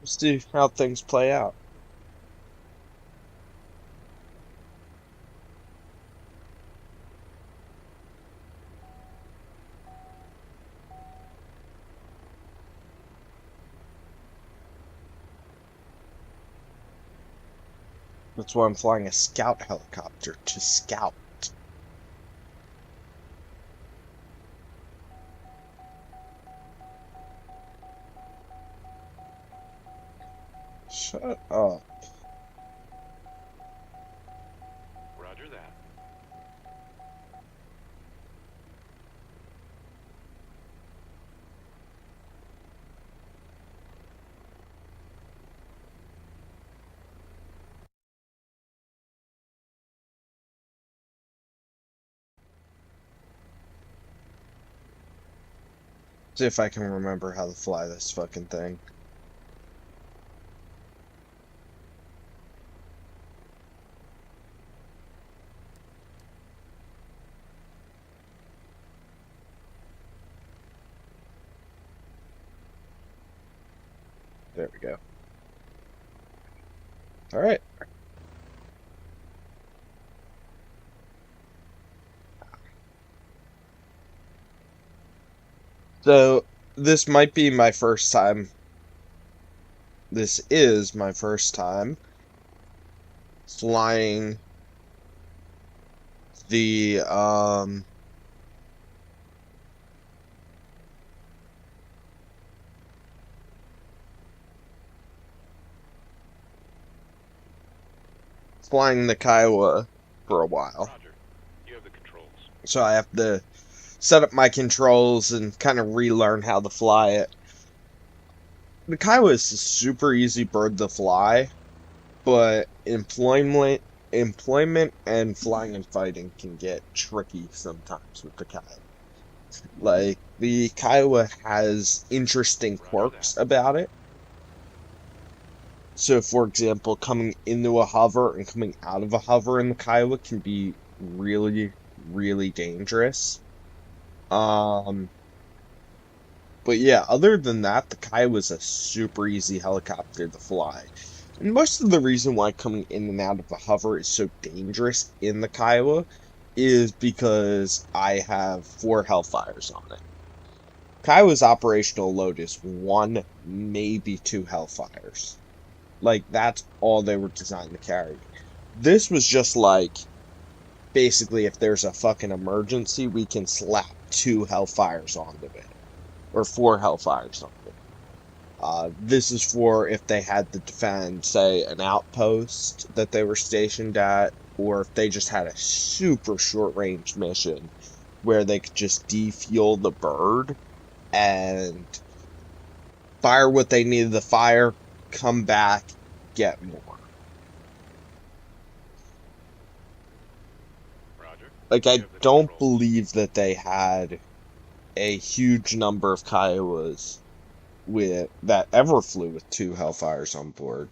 See how things play out. That's why I'm flying a scout helicopter to scout. Shut up. Roger that. See if I can remember how to fly this fucking thing. There we go. Alright. So, this might be my first time. This is my first time flying the, flying the Kiowa for a while. Roger. You have the controls. So I have to set up my controls and kind of relearn how to fly it. The Kiowa is a super easy bird to fly, but employment and flying and fighting can get tricky sometimes with the Kiowa. Like, the Kiowa has interesting Roger that. quirks about it. So, for example, coming into a hover and coming out of a hover in the Kiowa can be really, really dangerous. Um, but yeah, other than that, the Kiowa is a super easy helicopter to fly. And most of the reason why coming in and out of a hover is so dangerous in the Kiowa is because I have 4 Hellfires on it. Kiowa's operational load is 1, maybe 2 Hellfires. Like, that's all they were designed to carry. This was just like, basically, if there's a fucking emergency, we can slap 2 Hellfires onto it. Or 4 Hellfires onto it. This is for if they had to defend, say, an outpost that they were stationed at, or if they just had a super short range mission where they could just defuel the bird and fire what they needed to fire, come back, get more. Roger. Like, You I have the don't controls. believe that they had a huge number of Kiowas with that ever flew with 2 Hellfires on board.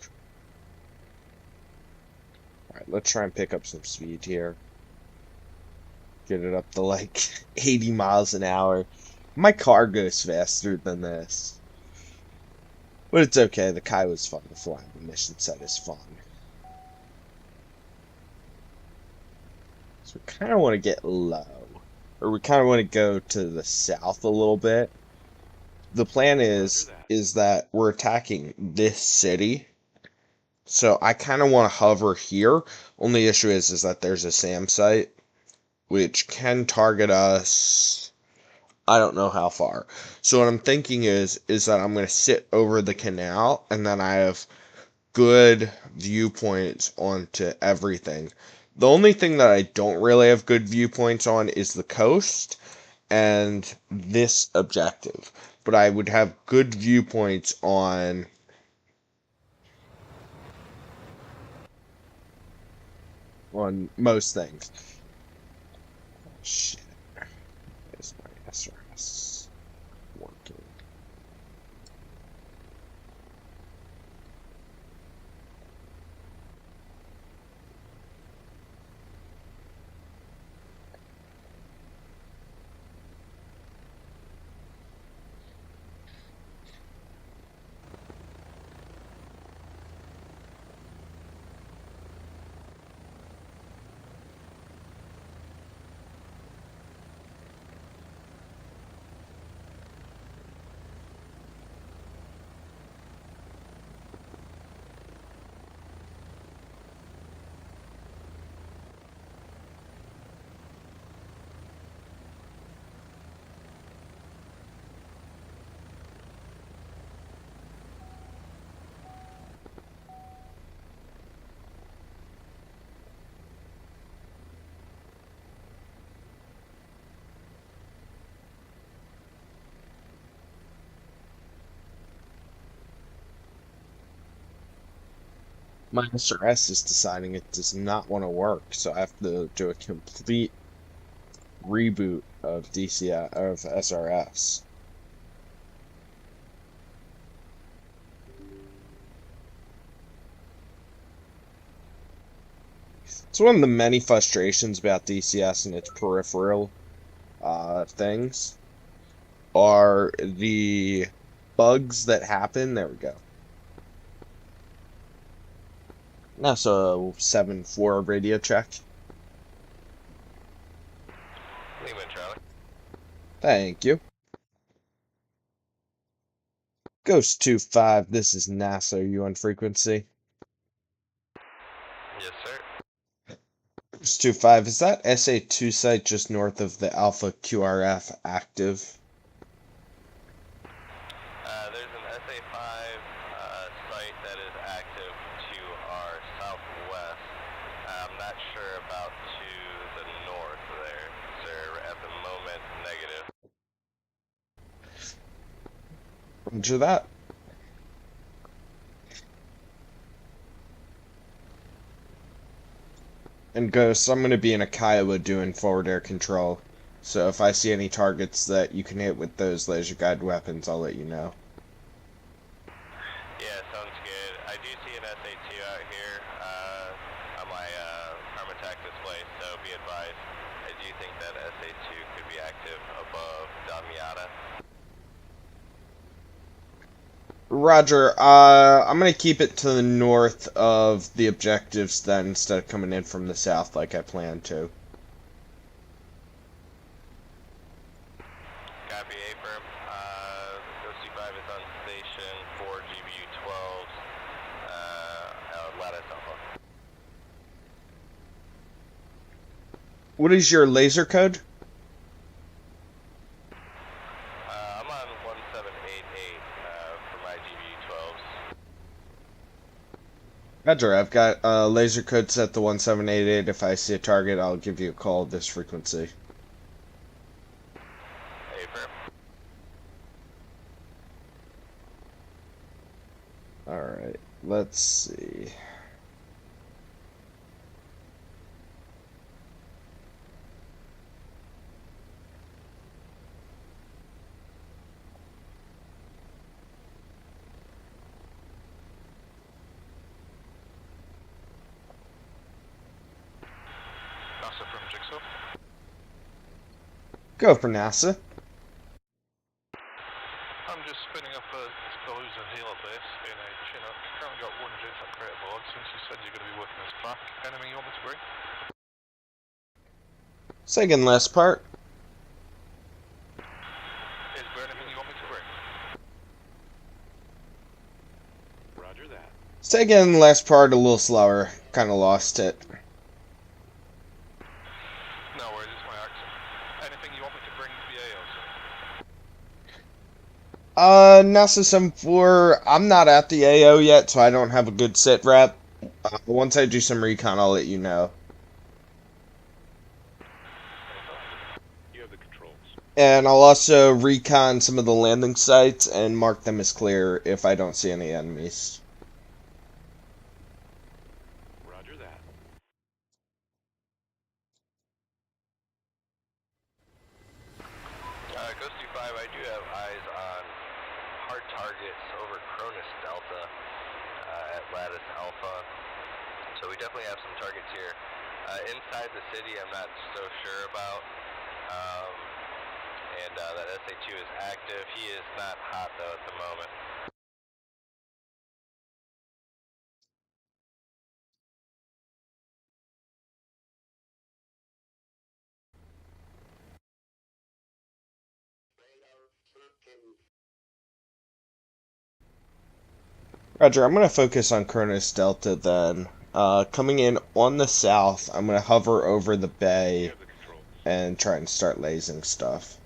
Alright, let's try and pick up some speed here. Get it up to like 80 miles an hour. My car goes faster than this. But it's okay, the Kiowa's fun to fly. The mission set is fun. So we kind of want to get low. Or we kind of want to go to the south a little bit. The plan Roger is that. is that we're attacking this city. So I kind of want to hover here. Only issue is that there's a SAM site which can target us. I don't know how far. So what I'm thinking is that I'm going to sit over the canal and then I have good viewpoints onto everything. The only thing that I don't really have good viewpoints on is the coast and this objective. But I would have good viewpoints on most things. Shit, is my SRS working? My SRS is deciding it does not want to work, so I have to do a complete reboot of DCS of SRS. It's one of the many frustrations about DCS and its peripheral things are the bugs that happen. There we go. NASA 7-4 radio check. Lima Charlie. Thank you. Ghost 2-5, this is NASA. Are you on frequency? Yes, sir. Ghost 2-5, is that SA2 site just north of the Alpha QRF active? There's an SA5 site that is active to our southwest. I'm not sure about to the north there, sir. At the moment, negative. Roger that. And Ghost, I'm going to be in a Kiowa doing forward air control. So if I see any targets that you can hit with those laser guided weapons, I'll let you know. Yeah, sounds good. I do see an SA2 out here on my Armatac display, so be advised. I do think that SA2 could be active above Damiata. Roger, I'm gonna keep it to the north of the objectives then instead of coming in from the south like I planned to. Copy, A-firm. Ghost 25 is on station for GBU-12s, Lattice Alpha. What is your laser code? I'm on 1788 for my GBU-12s. Roger, I've got laser code set to 1788. If I see a target, I'll give you a call at this frequency. A-firm. Alright, let's see. NASA from Jigsaw. Go for NASA. I'm just spinning up a Palooza Helo base in a Chinook. Currently got one jet on crate board. Since you said you're going to be working as back, anything you want me to bring? Second last part. Is there anything you want me to bring? Roger that. Second last part a little slower. Kinda lost it. No worries, it's my accent. Anything you want me to bring to the AO, sir? NASA 7-4, I'm not at the AO yet, so I don't have a good sit rep. Once I do some recon, I'll let you know. You have the controls. And I'll also recon some of the landing sites and mark them as clear if I don't see any enemies. Roger that. Ghost 25, I do have eyes on hard targets over Cronus Delta at Lattice Alpha. So we definitely have some targets here. Inside the city, I'm not so sure about. And that SA2 is active. He is not hot though at the moment. Roger, I'm going to focus on Cronus Delta then. Coming in on the south, I'm going to hover over the You bay have the controls. and try and start lasing stuff.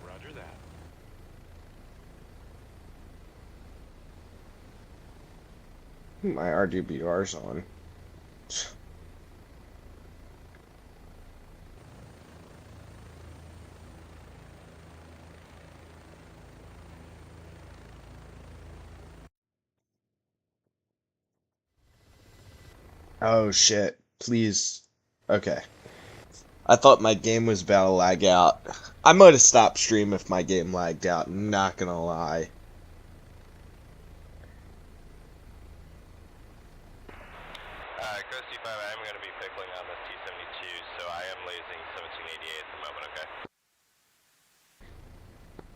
Roger that. My RDBR's on. Oh shit. Please. Okay. I thought my game was about to lag out. I might have stopped stream if my game lagged out, not gonna lie. Coast C5, I am going to be pickling on this T-72, so I am lasing 1788 at the moment, okay?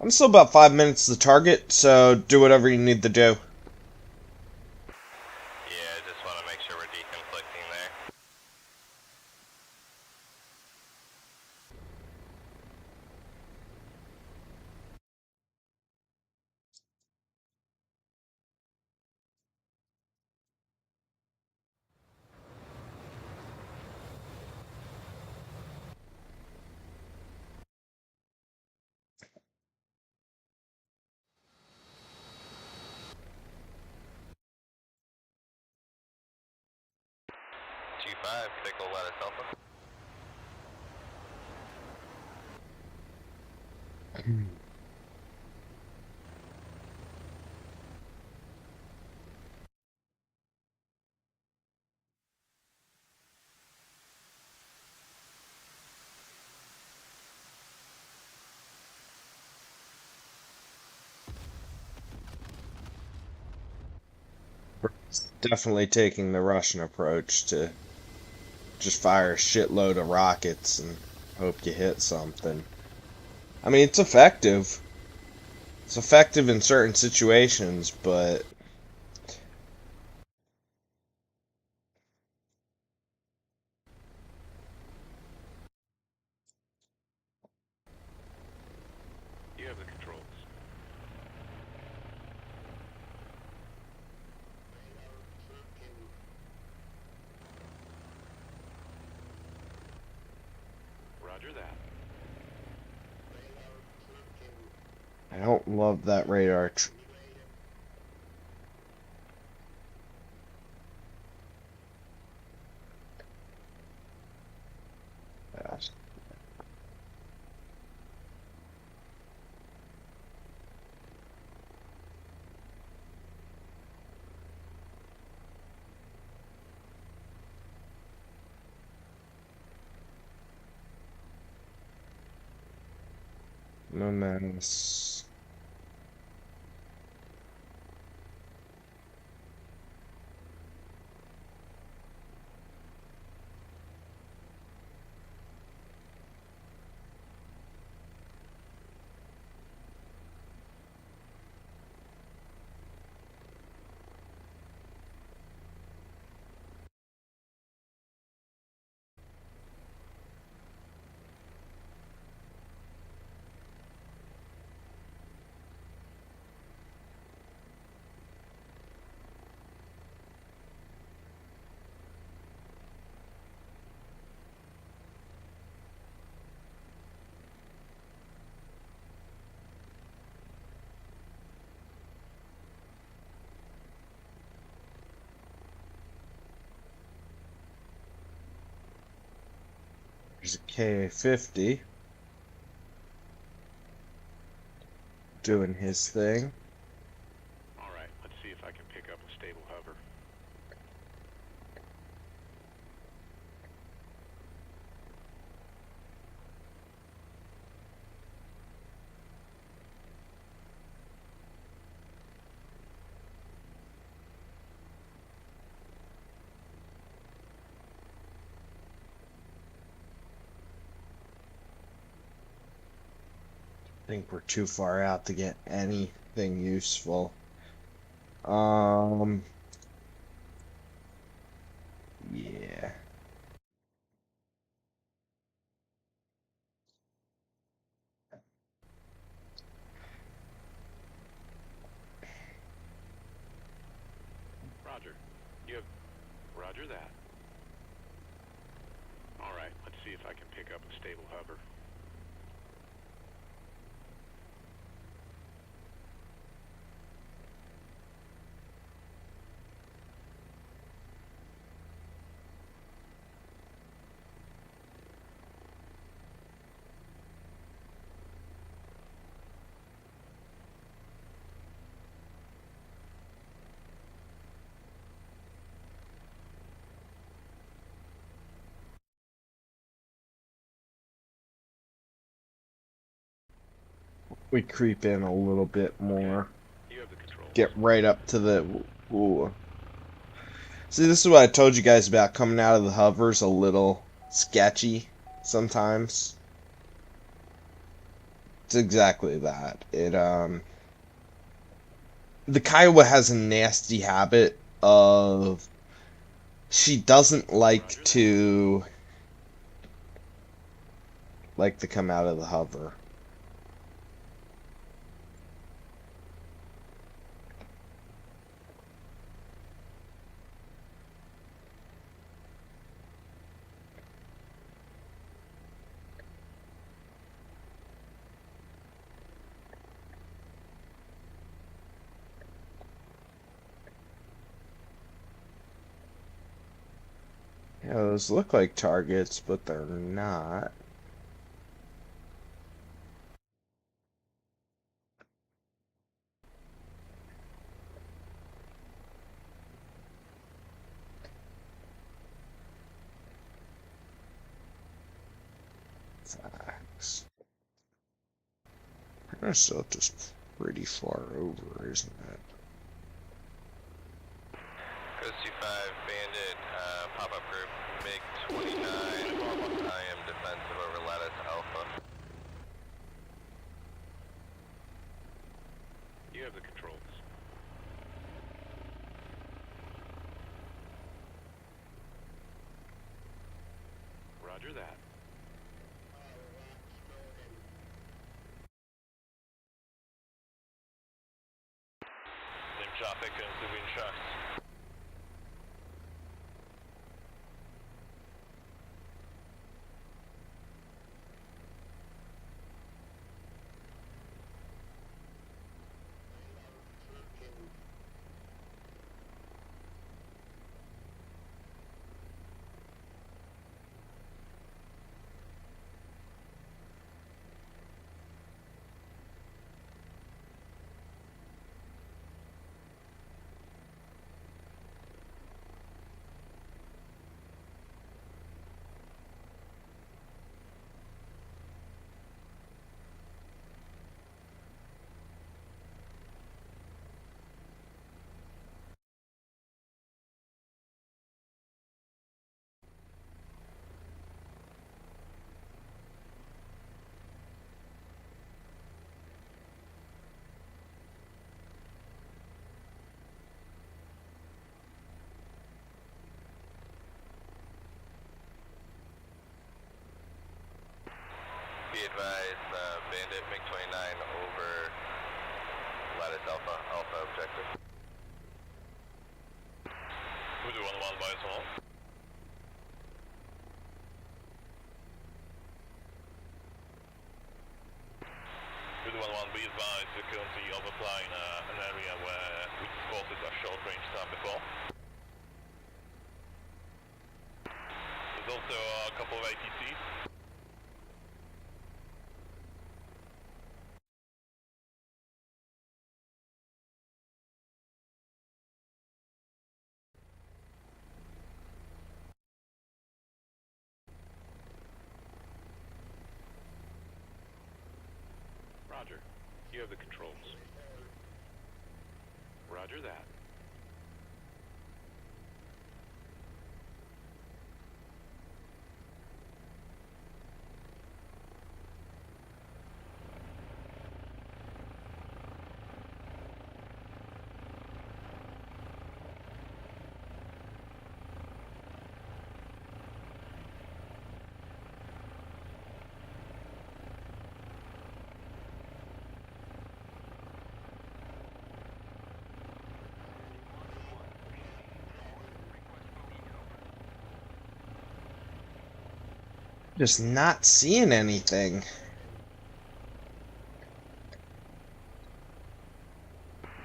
I'm still about 5 minutes to the target, so do whatever you need to do. Yeah, I just want to make sure we're deconflicting there. Two-5, pickle Lattice Alpha. Definitely taking the Russian approach to just fire a shitload of rockets and hope you hit something. I mean, it's effective. It's effective in certain situations, but You have the controls. Roger that. I don't love that radar. No menace. There's a KA-50 doing his thing. All right, let's see if I can pick up a stable hover. I think we're too far out to get anything useful. Yeah. Roger. You have... Roger that. All right, let's see if I can pick up a stable hover. We creep in a little bit more. You have the controls. Get right up to the... Ooh. See, this is what I told you guys about coming out of the hovers a little sketchy sometimes. It's exactly that. The Kiowa has a nasty habit of... She doesn't like to come out of the hover. Yeah, those look like targets, but they're not. Facts. Minnesota's just pretty far over, isn't it? Ghost 25, Bandit, pop-up group, MiG-29. I am defensive over Lattice Alpha. You have the controls. Roger that. Nim traffic and civilian shots. Be advised, Bandit MiG-29 over Lattice Alpha, Alpha objective. We do 1-1 by as well. We do 1-1, be advised, we're currently overflying an area where we spotted a short range star before. There's also a couple of ATCs. Roger. You have the controls. Roger that. Just not seeing anything.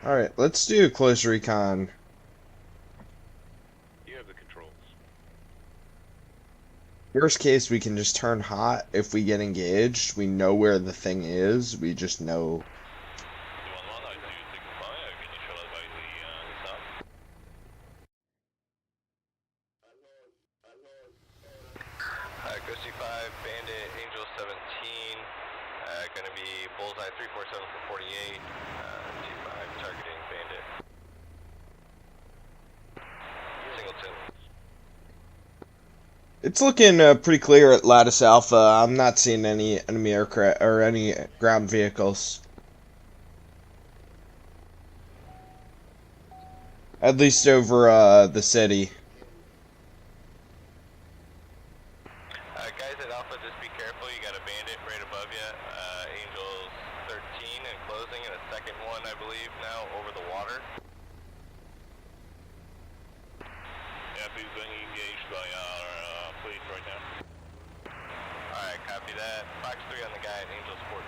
Alright, let's do a close recon. You have the controls. Worst case, we can just turn hot if we get engaged. We know where the thing is. We just know. 1-1, I see you taking fire. Can you show us by the south? Ghost 5, Bandit, Angel 17, Gonna be Bullseye 347 for 48, 25 targeting Bandit. Singleton. It's looking pretty clear at Lattice Alpha. I'm not seeing any enemy aircraft or any ground vehicles. At least over the city. Guys at Alpha, just be careful. You got a Bandit right above you. Angels 13 and closing, and a second one, I believe, now over the water. Yeah, he's being engaged by our fleet right now. Alright, copy that. Fox 3 on the guy at Angels 14.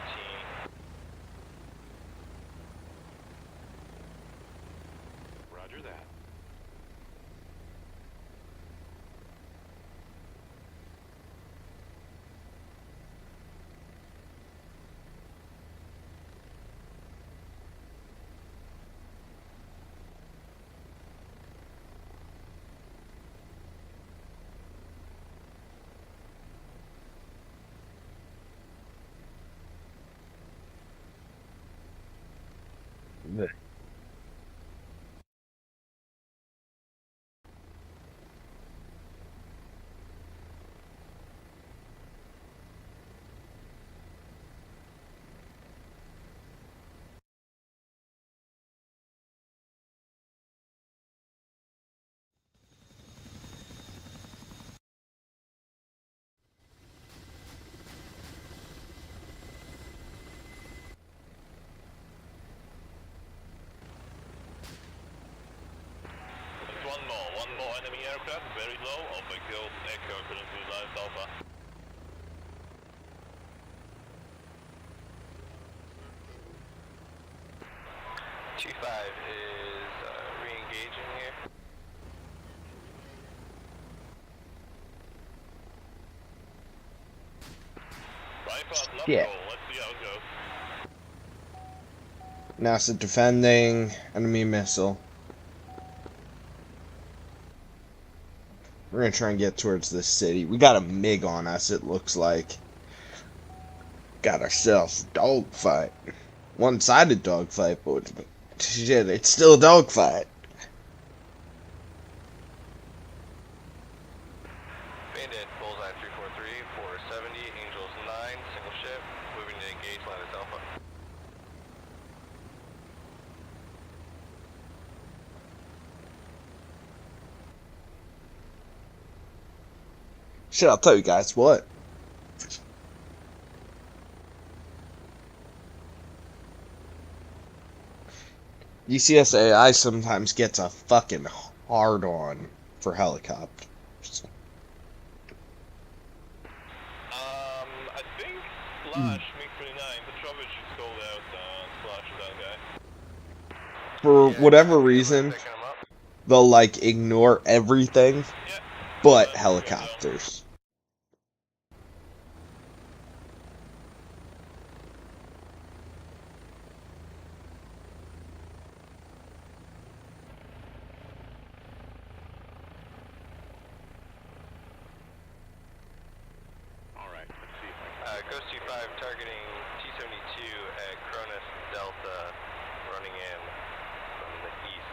Roger that. One more enemy aircraft, very low, Alpha Kill, Echo, currently live Alpha. T5 is re-engaging here. Bypass left Yeah. roll, let's see how it goes. NASA defending enemy missile. We're gonna try and get towards the city. We got a MiG on us, it looks like. Got ourselves a dogfight. One-sided dogfight, but shit, it's still a dogfight. Bandit, Bullseye 343, 470, Angels 9, single ship, moving to engage Lattice Alpha. Shit, I'll tell you guys what. UCSAI sometimes gets a fucking hard on for helicopters. I think Slash MiG-29, Petrovich is called out Slash of that guy. For Yeah, whatever copy, reason, picking him up. they'll like ignore everything Yeah. but Good helicopters. Alright, let's see if I can... Ghost 25 targeting T-72 at Cronus Delta, running in from the east.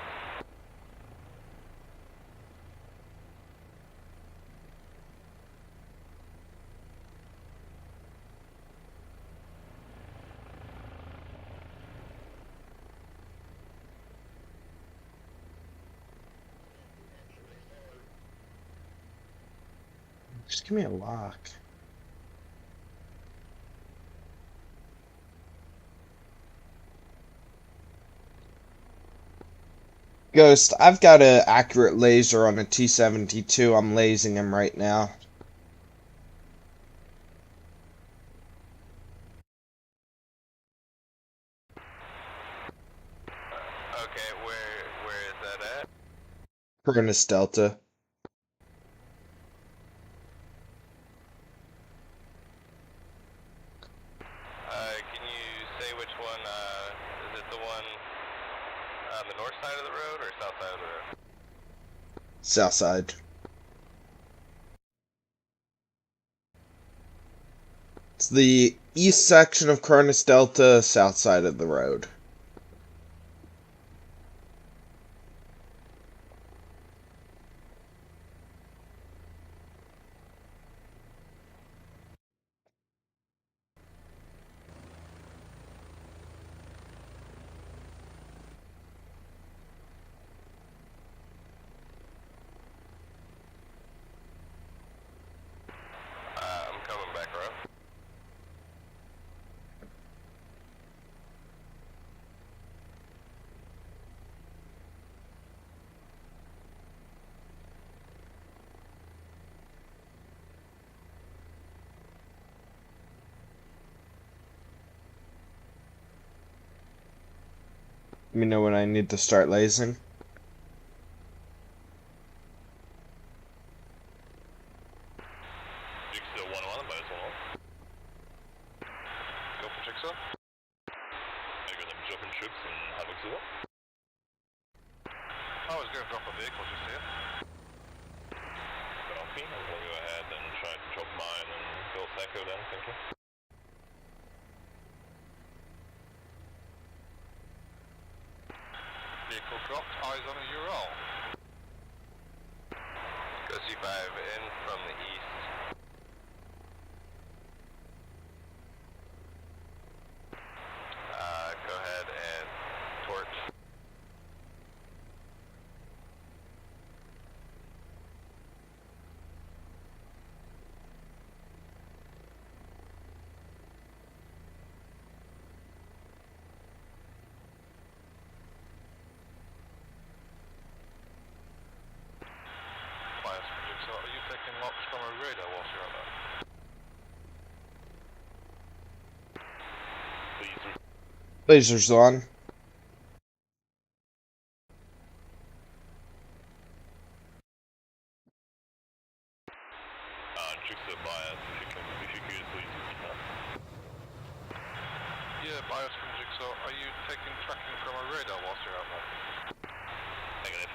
Just give me a lock. Ghost, I've got an accurate laser on a T-72. I'm lasing him right now. Okay, where is that at? Cronus Delta. Can you say which one, is it the one on the north side of the road or south side of the road? South side. It's the east section of Cronus Delta, south side of the road. I'm coming back around. Let me know when I need to start lasing. Jigsaw 1-1, minus 1-1. Go for Jigsaw. Are you gonna be dropping troops in Havoc Zero? I was going to drop a vehicle just here. Copy. I will go ahead and try to drop mine and build Echo then, thank you. Vehicle dropped. Eyes on a Ural. Go C5 in from the east. Go ahead and torch. Fires from Jigsaw. Are you taking locks from a radar whilst you're on that? Please Lasers on. Jigsaw bias, if you could please repeat that. Yeah, bias from Jigsaw. Are you taking tracking from a radar whilst you're out there? Negative.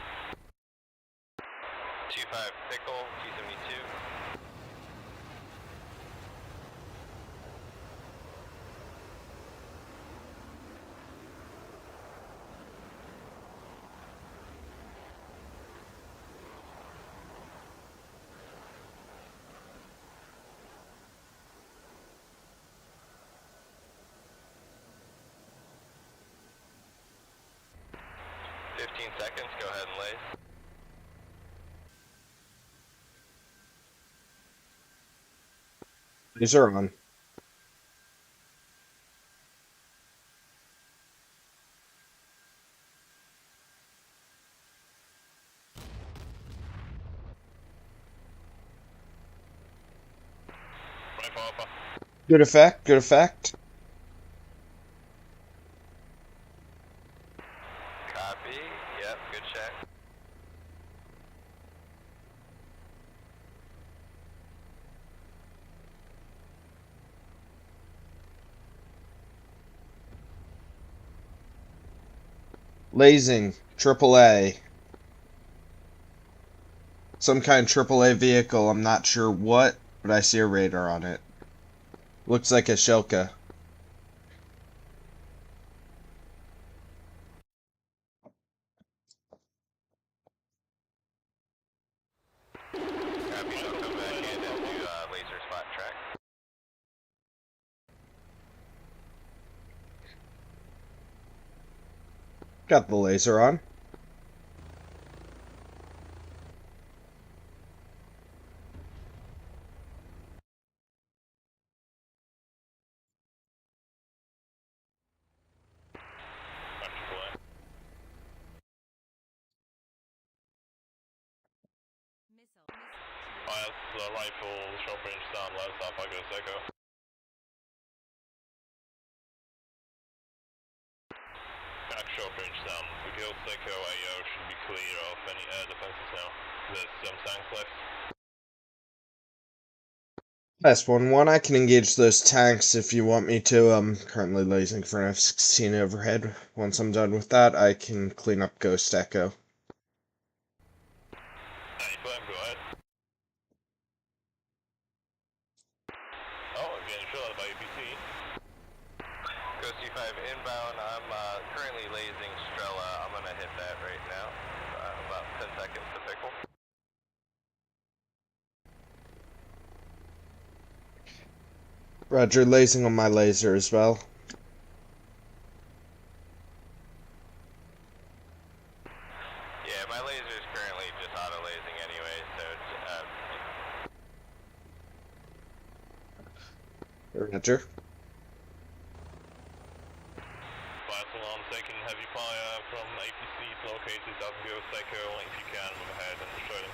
2-5 pickle, T-72. Seconds, go ahead and lace. Laser on. Right for Alpha. Good effect, good effect. Copy. Yep, good check. Lasing, AAA. Some kind of AAA vehicle, I'm not sure what, but I see a radar on it. Looks like a Shilka. Copy, so come back in and do laser spot track. Got the laser on. Back to play. Bias, rifle, short range down, left Alpha, go Echo. Back short range down. We killed Echo, AO should be clear of any air defenses now. There's some tanks left. S11, I can engage those tanks if you want me to. I'm currently lasing for an F-16 overhead. Once I'm done with that, I can clean up Ghost Echo. Anytime, go ahead. Oh, being shot by APC. Ghost T5 inbound. I'm currently lasing Strela. I'm gonna hit that right now. About 10 seconds to pickle. Roger, lasing on my laser as well. Yeah, my laser is currently just auto lasing anyway, so Roger. Fast alarm taking heavy fire from APCs located at Ghost Echo. If you can, move ahead and destroy them.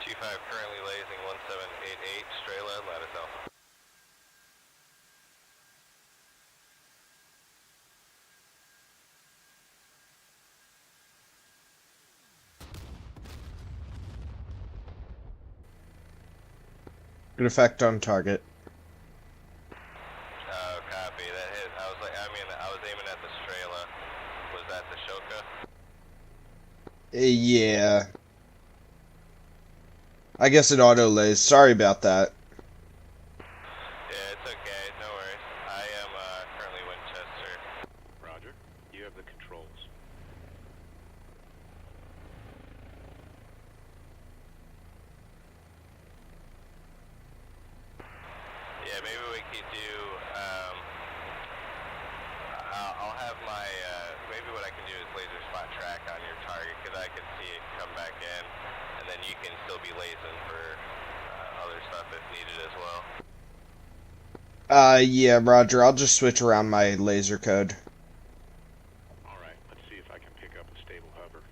T5 currently lasing 1788 Strela, Lattice Alpha. Good effect on target. Copy. That hit. I was aiming at the Strela. Was that the Shoka? Yeah. I guess it auto lays. Sorry about that. Yeah, it's okay. No worries. I am currently Winchester. Roger. You have the controls. Yeah, maybe we could do. I'll have my. Maybe what I can do is laser spot track on your target because I can see it come back in, and then you can still be lasing for other stuff if needed as well. Yeah, Roger, I'll just switch around my laser code. Alright, let's see if I can pick up a stable hover.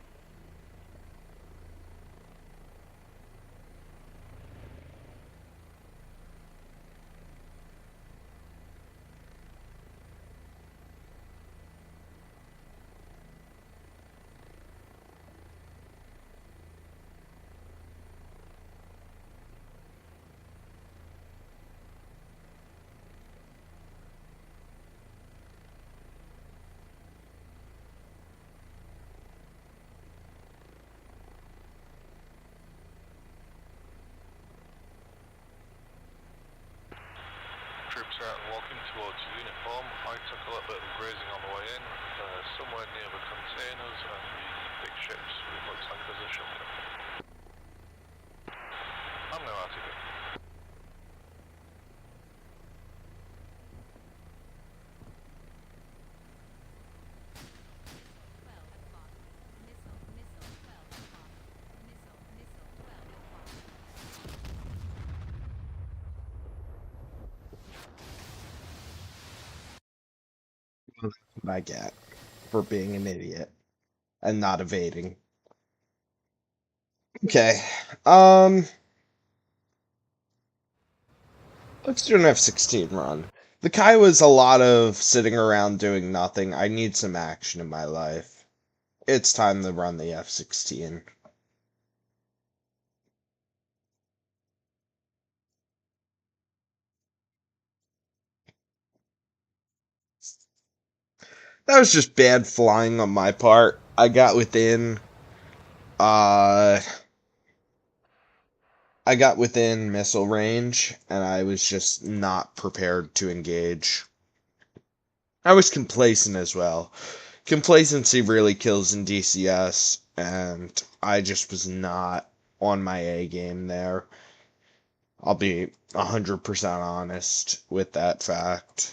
Troops are out and walking towards uniform. I took a little bit of grazing on the way in, somewhere near the containers and the big ships with what tankers are showing up. I'm now out of it. What I get for being an idiot and not evading. Okay. Let's do an F-16 run. The Kiowa's a lot of sitting around doing nothing. I need some action in my life. It's time to run the F-16. That was just bad flying on my part. I got within missile range, and I was just not prepared to engage. I was complacent as well. Complacency really kills in DCS, and I just was not on my A game there. I'll be 100% honest with that fact.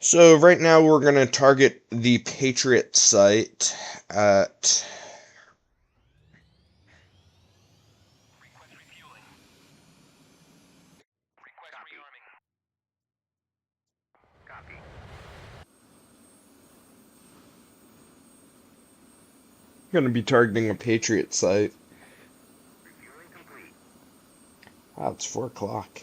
So right now we're going to target the Patriot site at Gonna be targeting a Patriot site. Wow, it's 4 o'clock.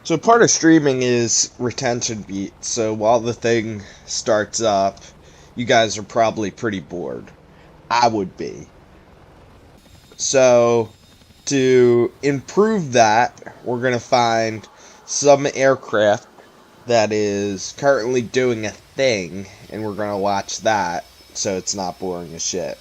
So part of streaming is retention beat. So while the thing starts up, you guys are probably pretty bored. I would be. So to improve that, we're going to find some aircraft that is currently doing a thing, and we're going to watch that so it's not boring as shit.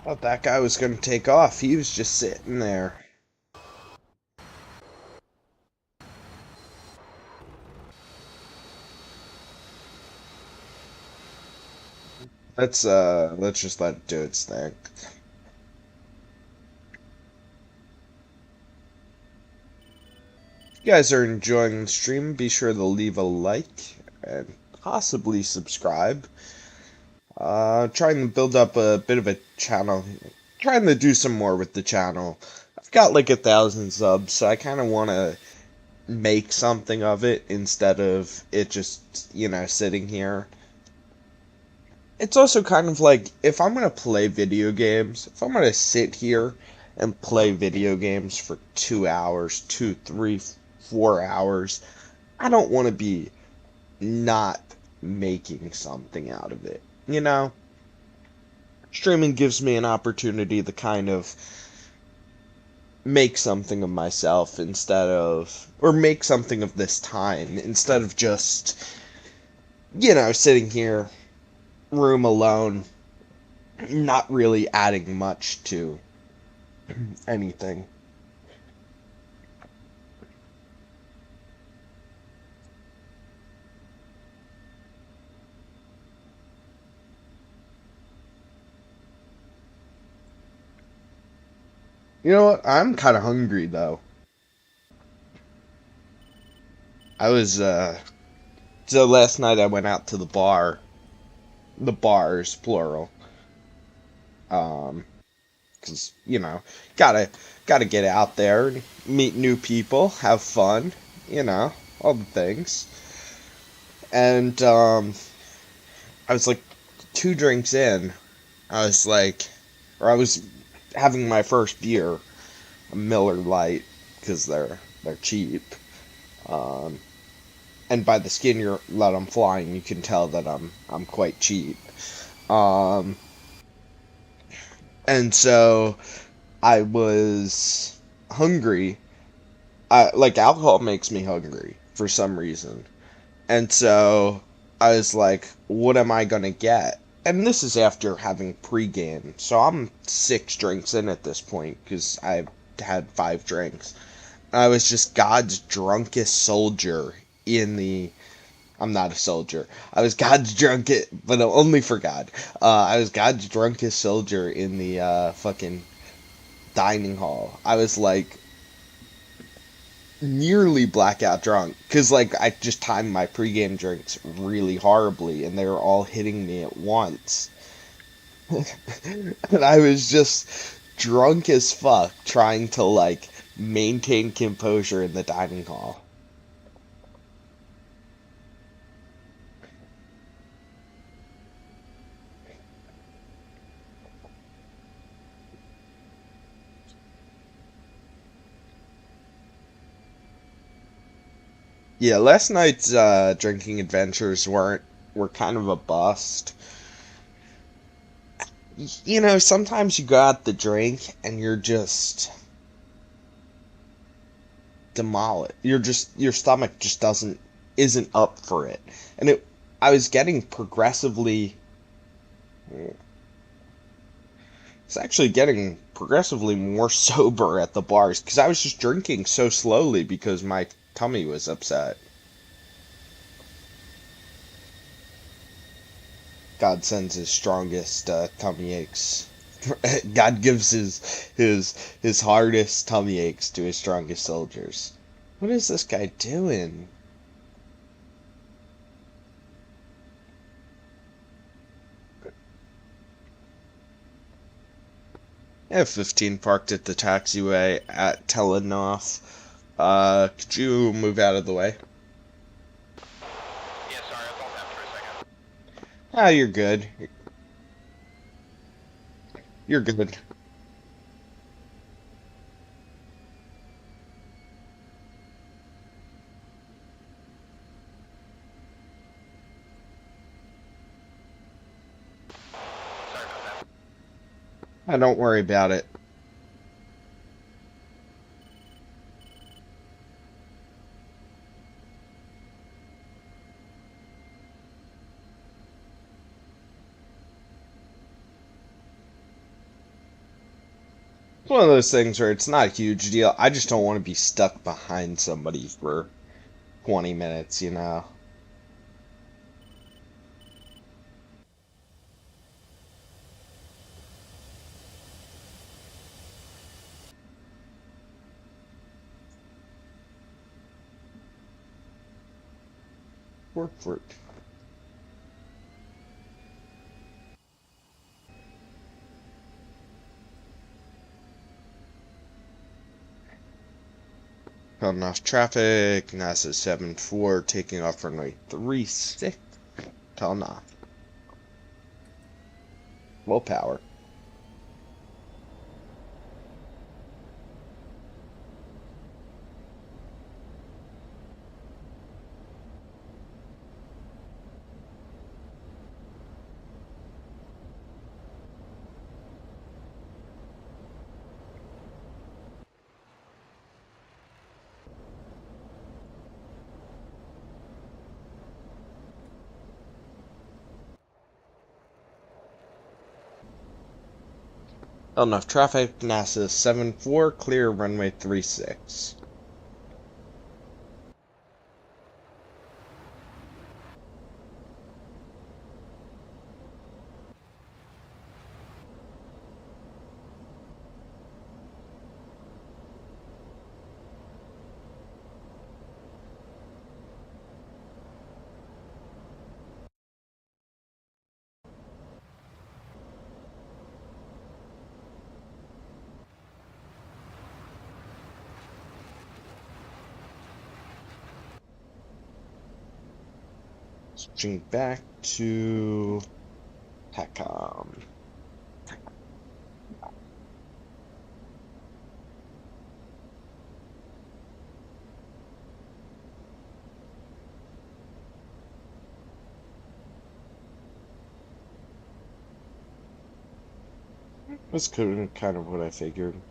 Thought that guy was going to take off. He was just sitting there. Let's just let it do its thing. If you guys are enjoying the stream, be sure to leave a like and possibly subscribe. Trying to build up a bit of a channel. Trying to do some more with the channel. I've got like 1,000 subs, so I kind of want to make something of it instead of it just, you know, sitting here. It's also kind of like, if I'm going to play video games, if I'm going to sit here and play video games for 2 hours, 2, 3, 4 hours, I don't want to be not making something out of it. You know, streaming gives me an opportunity to kind of make something of myself instead of, or make something of this time instead of just, you know, sitting here, room alone, not really adding much to anything. You know what? I'm kind of hungry, though. I was, so last night I went out to the bar. The bars, plural. 'Cause, you know, gotta get out there and meet new people, have fun, you know, all the things. And, I was like 2 drinks in. I was having my first beer, a Miller Lite, because they're cheap. And by the skin that I'm flying, you can tell that I'm quite cheap. And so I was hungry. Like, alcohol makes me hungry for some reason. And so I was like, what am I gonna get? And this is after having pre-game, so I'm 6 drinks in at this point, because I've had 5 drinks. I was just God's drunkest soldier in the... I'm not a soldier. I was God's drunkest, but only for God. I was God's drunkest soldier in the fucking dining hall. I was like nearly blackout drunk, because like I just timed my pregame drinks really horribly, and they were all hitting me at once. And I was just drunk as fuck trying to, like, maintain composure in the dining hall. Yeah, last night's drinking adventures were kind of a bust. You know, sometimes you go out to drink and you're just demolished. Your stomach just isn't up for it. And I was getting progressively it's actually getting progressively more sober at the bars because I was just drinking so slowly because my tummy was upset. God sends his strongest tummy aches. God gives his hardest tummy aches to his strongest soldiers. What is this guy doing? F-15 parked at the taxiway at Telenov. Could you move out of the way? Yeah, sorry, I was on that for a second. Ah, you're good. You're good. Sorry about that. Don't worry about it. It's one of those things where it's not a huge deal. I just don't want to be stuck behind somebody for 20 minutes, you know? Work for it. Cutting off traffic, NASA 74 taking off runway 36. Tell off. Low power. Enough traffic, NASA 74, clear runway 36. Switching back to TACOM. That's kind of what I figured.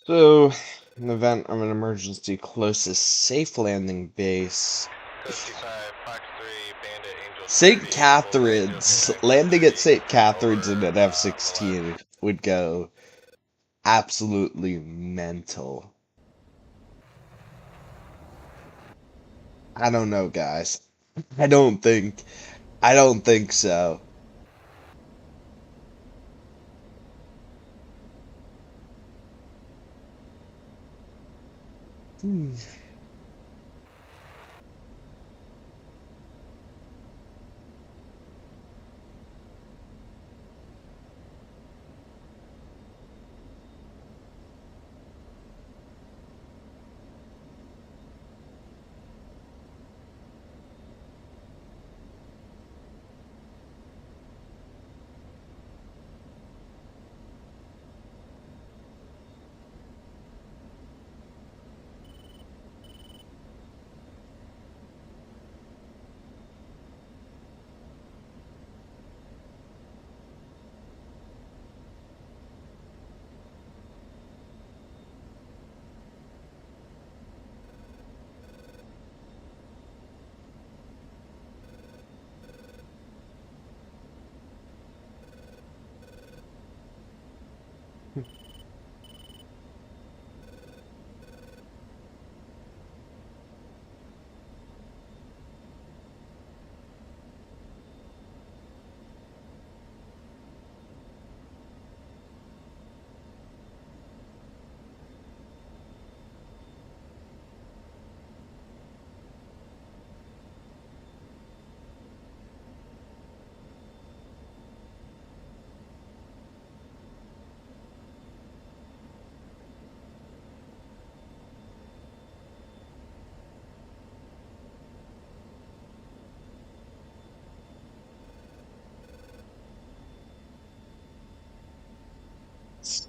So, in the event of an emergency, closest safe landing base. Code 25, Fox 3, Bandit, Angel St. 30, Catharines. Angel Landing at 30, St. Catharines in or, an F-16 would go absolutely mental. I don't know, guys. I don't think. I don't think so. Hmm.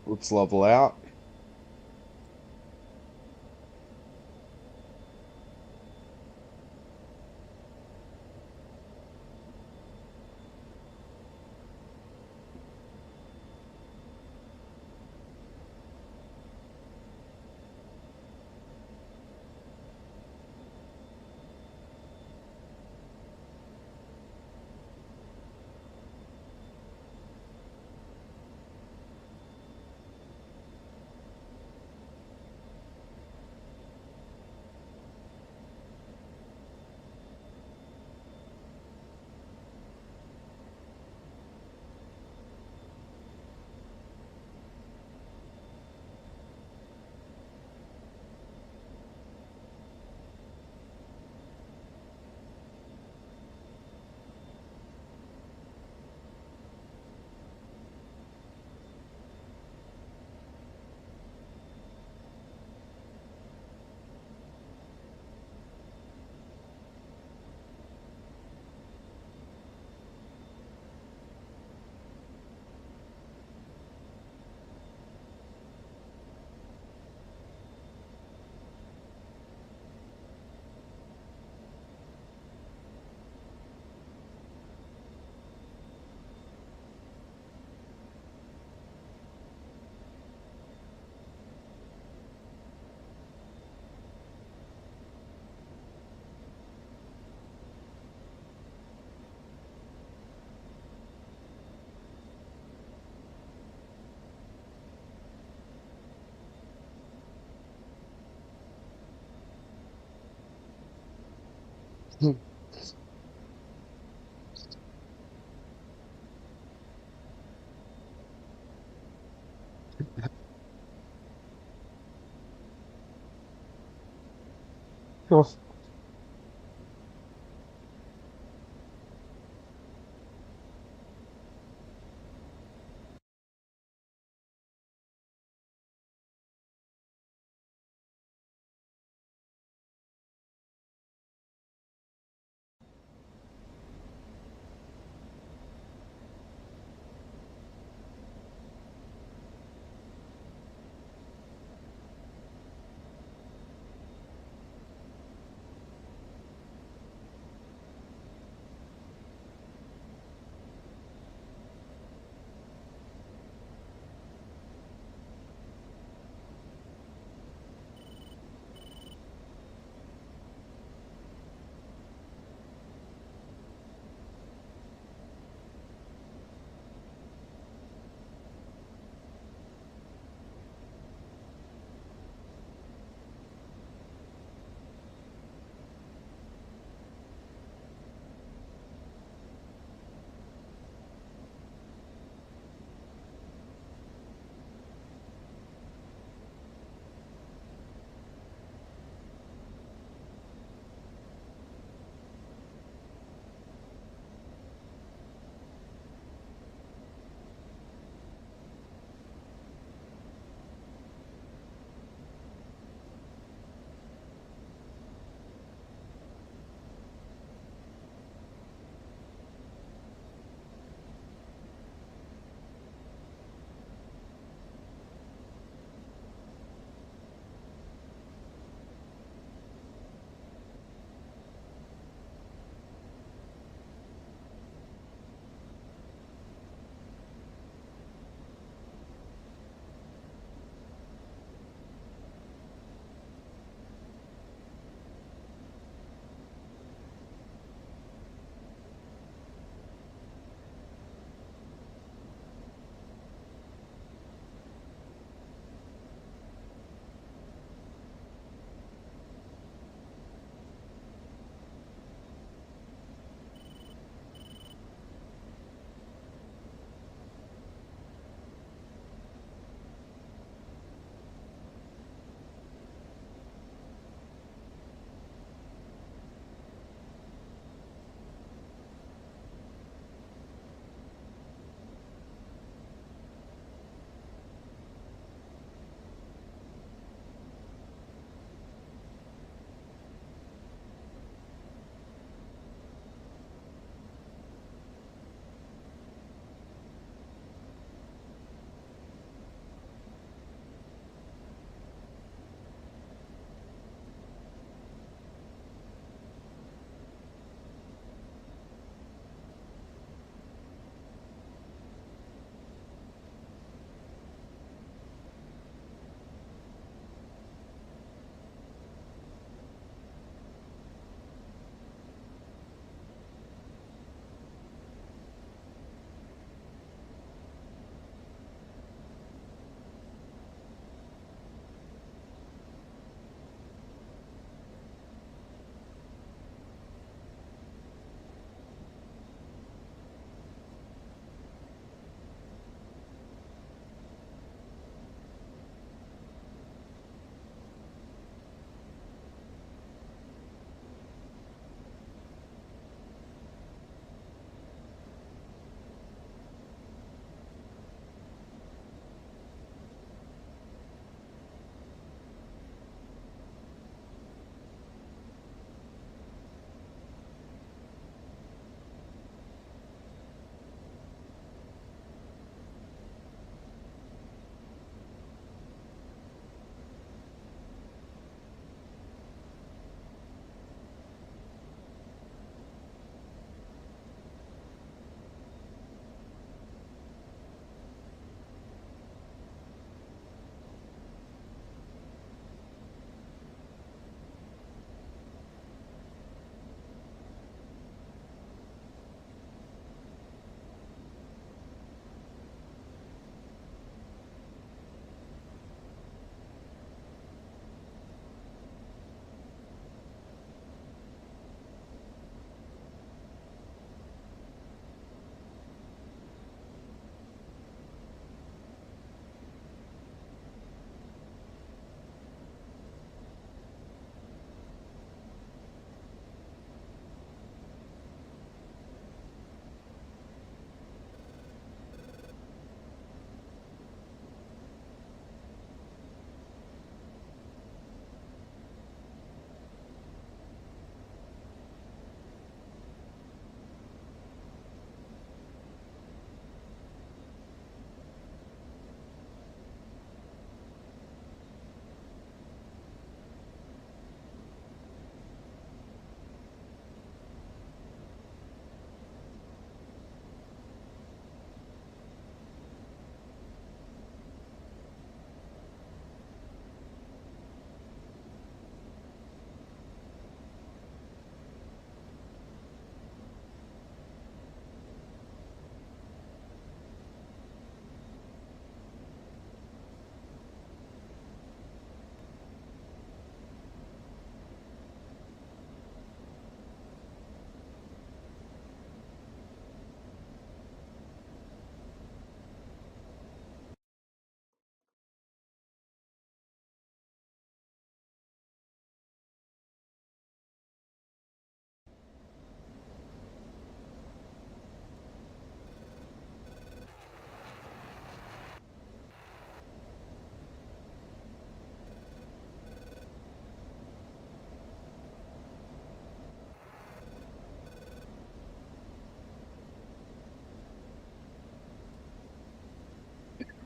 Let's level out.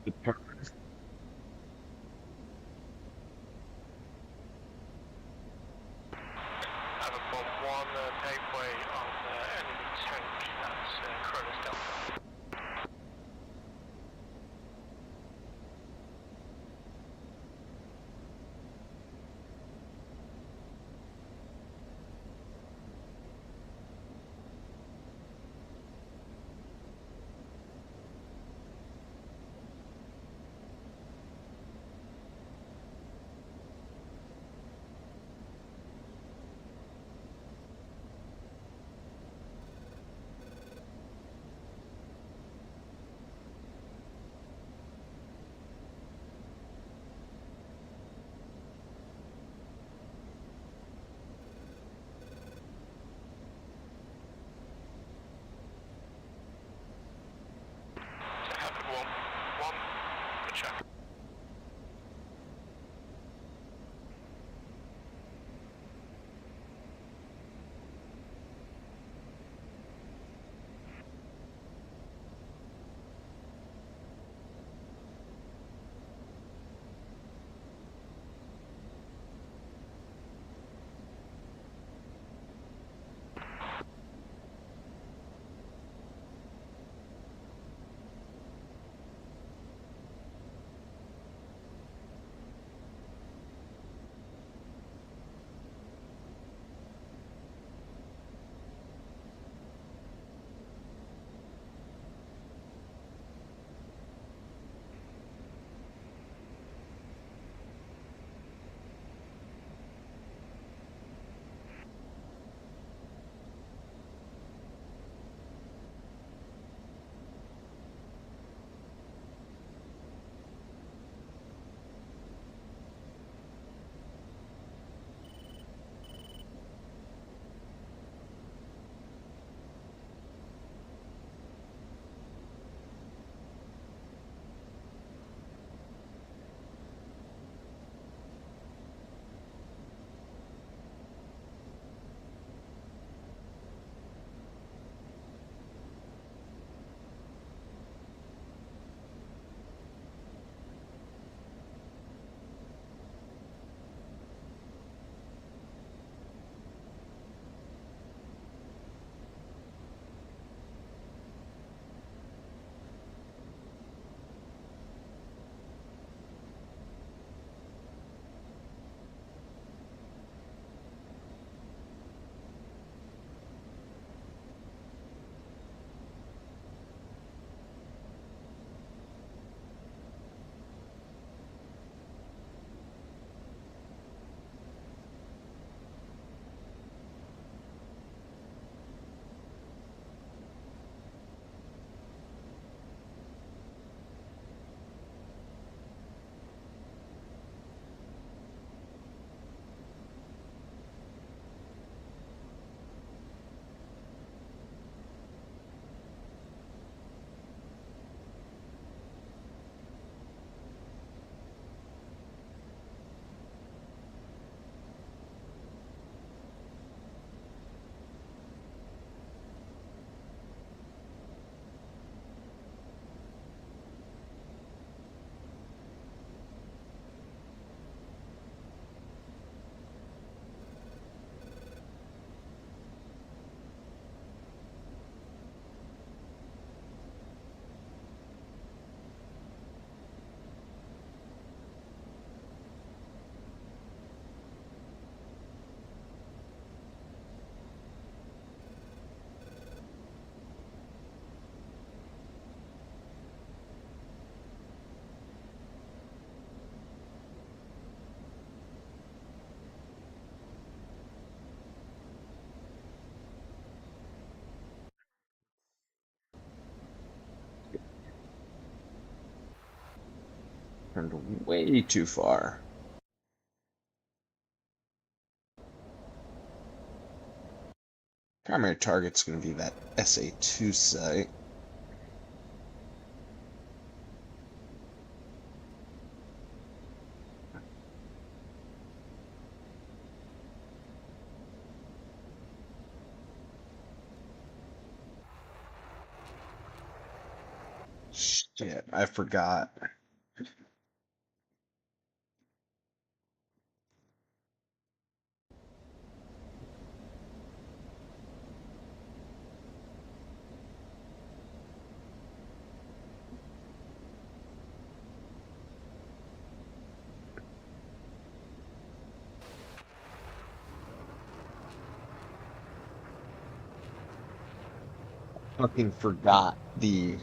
Have a bomb 1, Paveway on enemy tank, that's Cronus Delta. Have a bomb 1, good check. Turned way too far. Primary target's going to be that SA2 site. Shit, I forgot. fucking forgot the...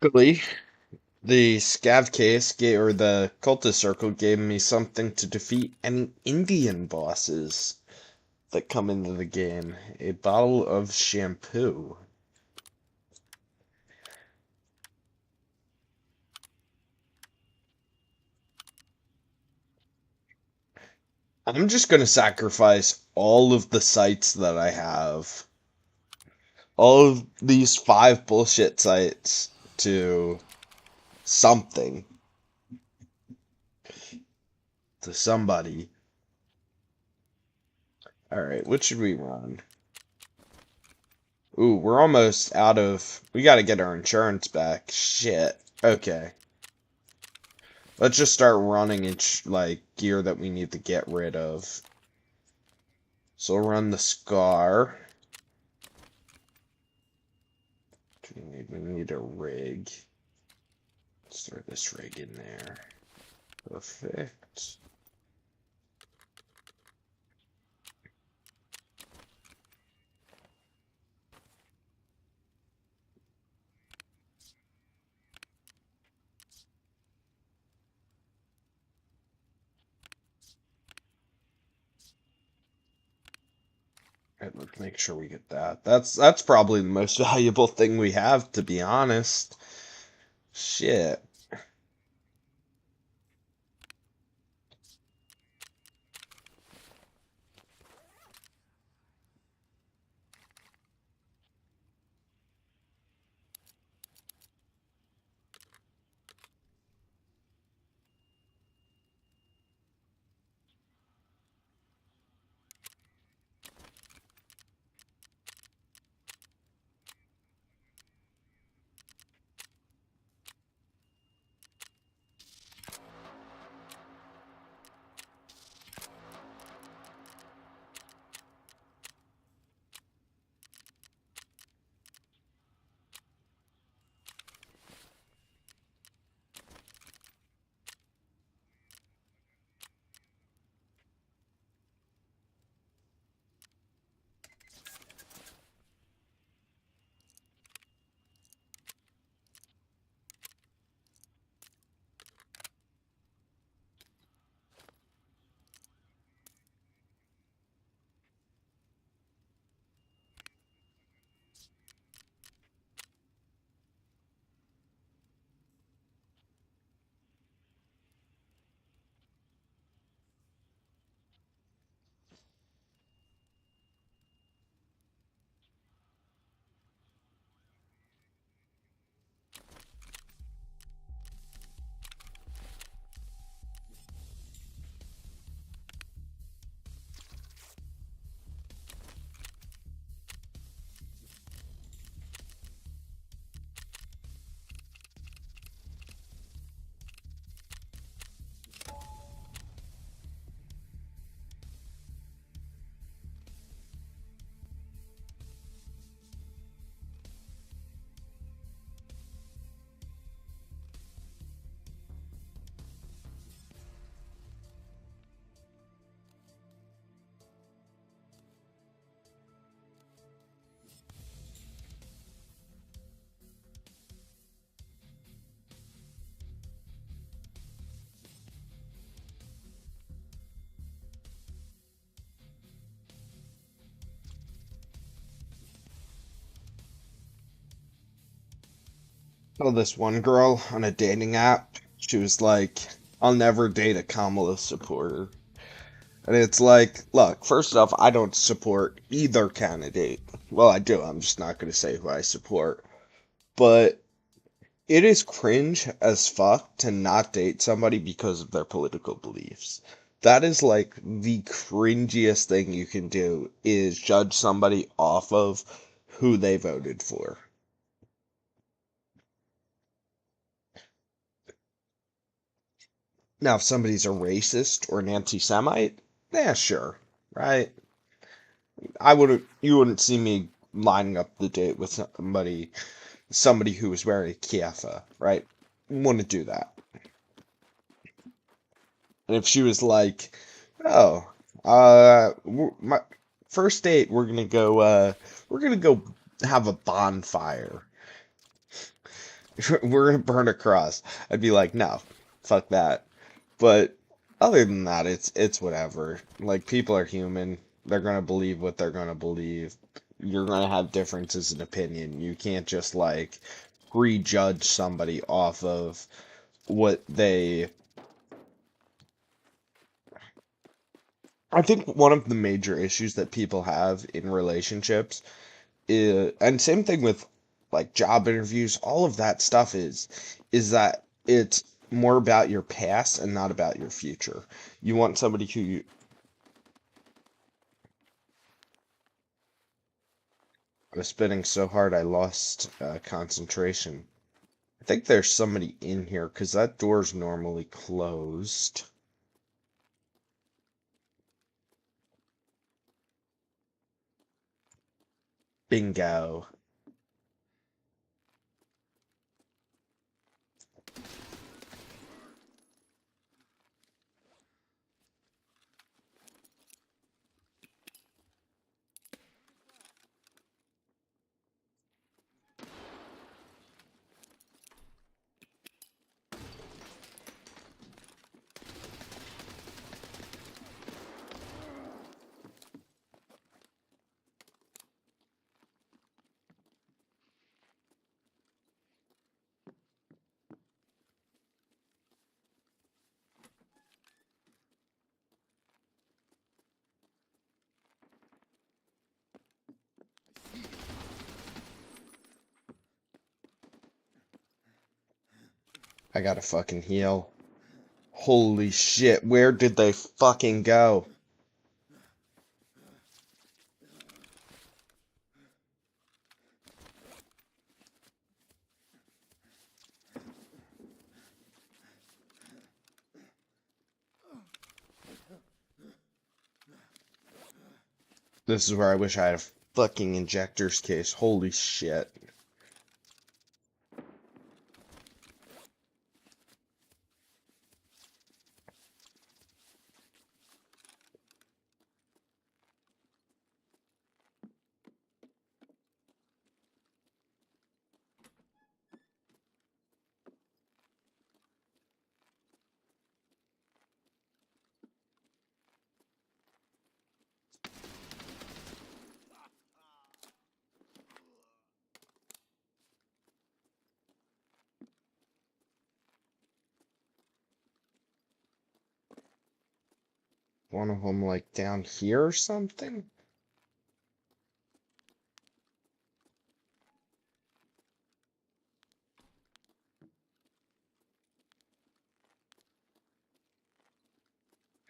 Luckily, the scav case or the cultist circle gave me something to defeat any Indian bosses that come into the game. A bottle of shampoo. I'm just gonna sacrifice all of the sites that I have. All of these 5 bullshit sites to something. To somebody. Alright, what should we run? Ooh, we're almost out of... We gotta get our insurance back. Shit. Okay. Let's just start running in, like, gear that we need to get rid of. So we'll run the Scar. We need a rig. Let's throw this rig in there. Perfect. Alright, let's make sure we get that. That's probably the most valuable thing we have, to be honest. Shit. saw this one girl on a dating app. She was like, I'll never date a Kamala supporter. And it's like, look, first off, I don't support either candidate. Well, I do. I'm just not going to say who I support. But it is cringe as fuck to not date somebody because of their political beliefs. That is like the cringiest thing you can do is judge somebody off of who they voted for. Now, if somebody's a racist or an anti-Semite, yeah, sure, right? You wouldn't see me lining up the date with somebody who was wearing a kiafa, right? Wouldn't do that. And if she was like, oh, my first date, we're gonna go have a bonfire. We're gonna burn a cross. I'd be like, no, fuck that. But other than that, it's whatever. Like, people are human. They're gonna believe what they're gonna believe. You're gonna have differences in opinion. You can't just like prejudge somebody off of what they. I think one of the major issues that people have in relationships is, and same thing with like job interviews, all of that stuff is that it's more about your past and not about your future. You want somebody who I was spinning so hard I lost concentration. I think there's somebody in here because that door's normally closed. Bingo. I gotta fucking heal. Holy shit, where did they fucking go? This is where I wish I had a fucking injector's case. Holy shit. One of them like down here or something?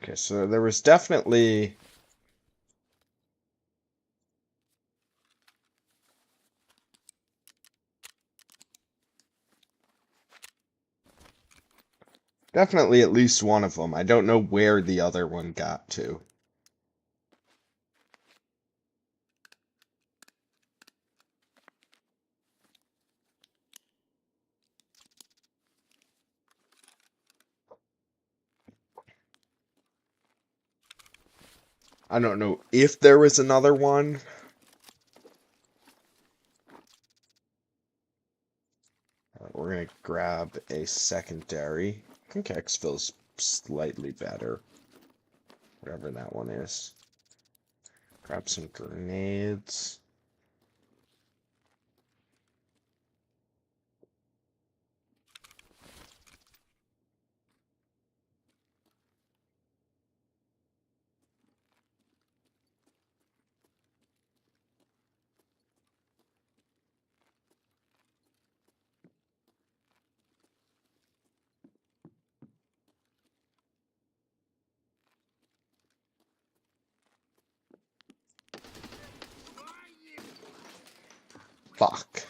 Okay, so there was definitely at least one of them. I don't know where the other one got to. I don't know if there was another one. We're gonna grab a secondary. I think X feels slightly better. Whatever that one is. Grab some grenades. Fuck.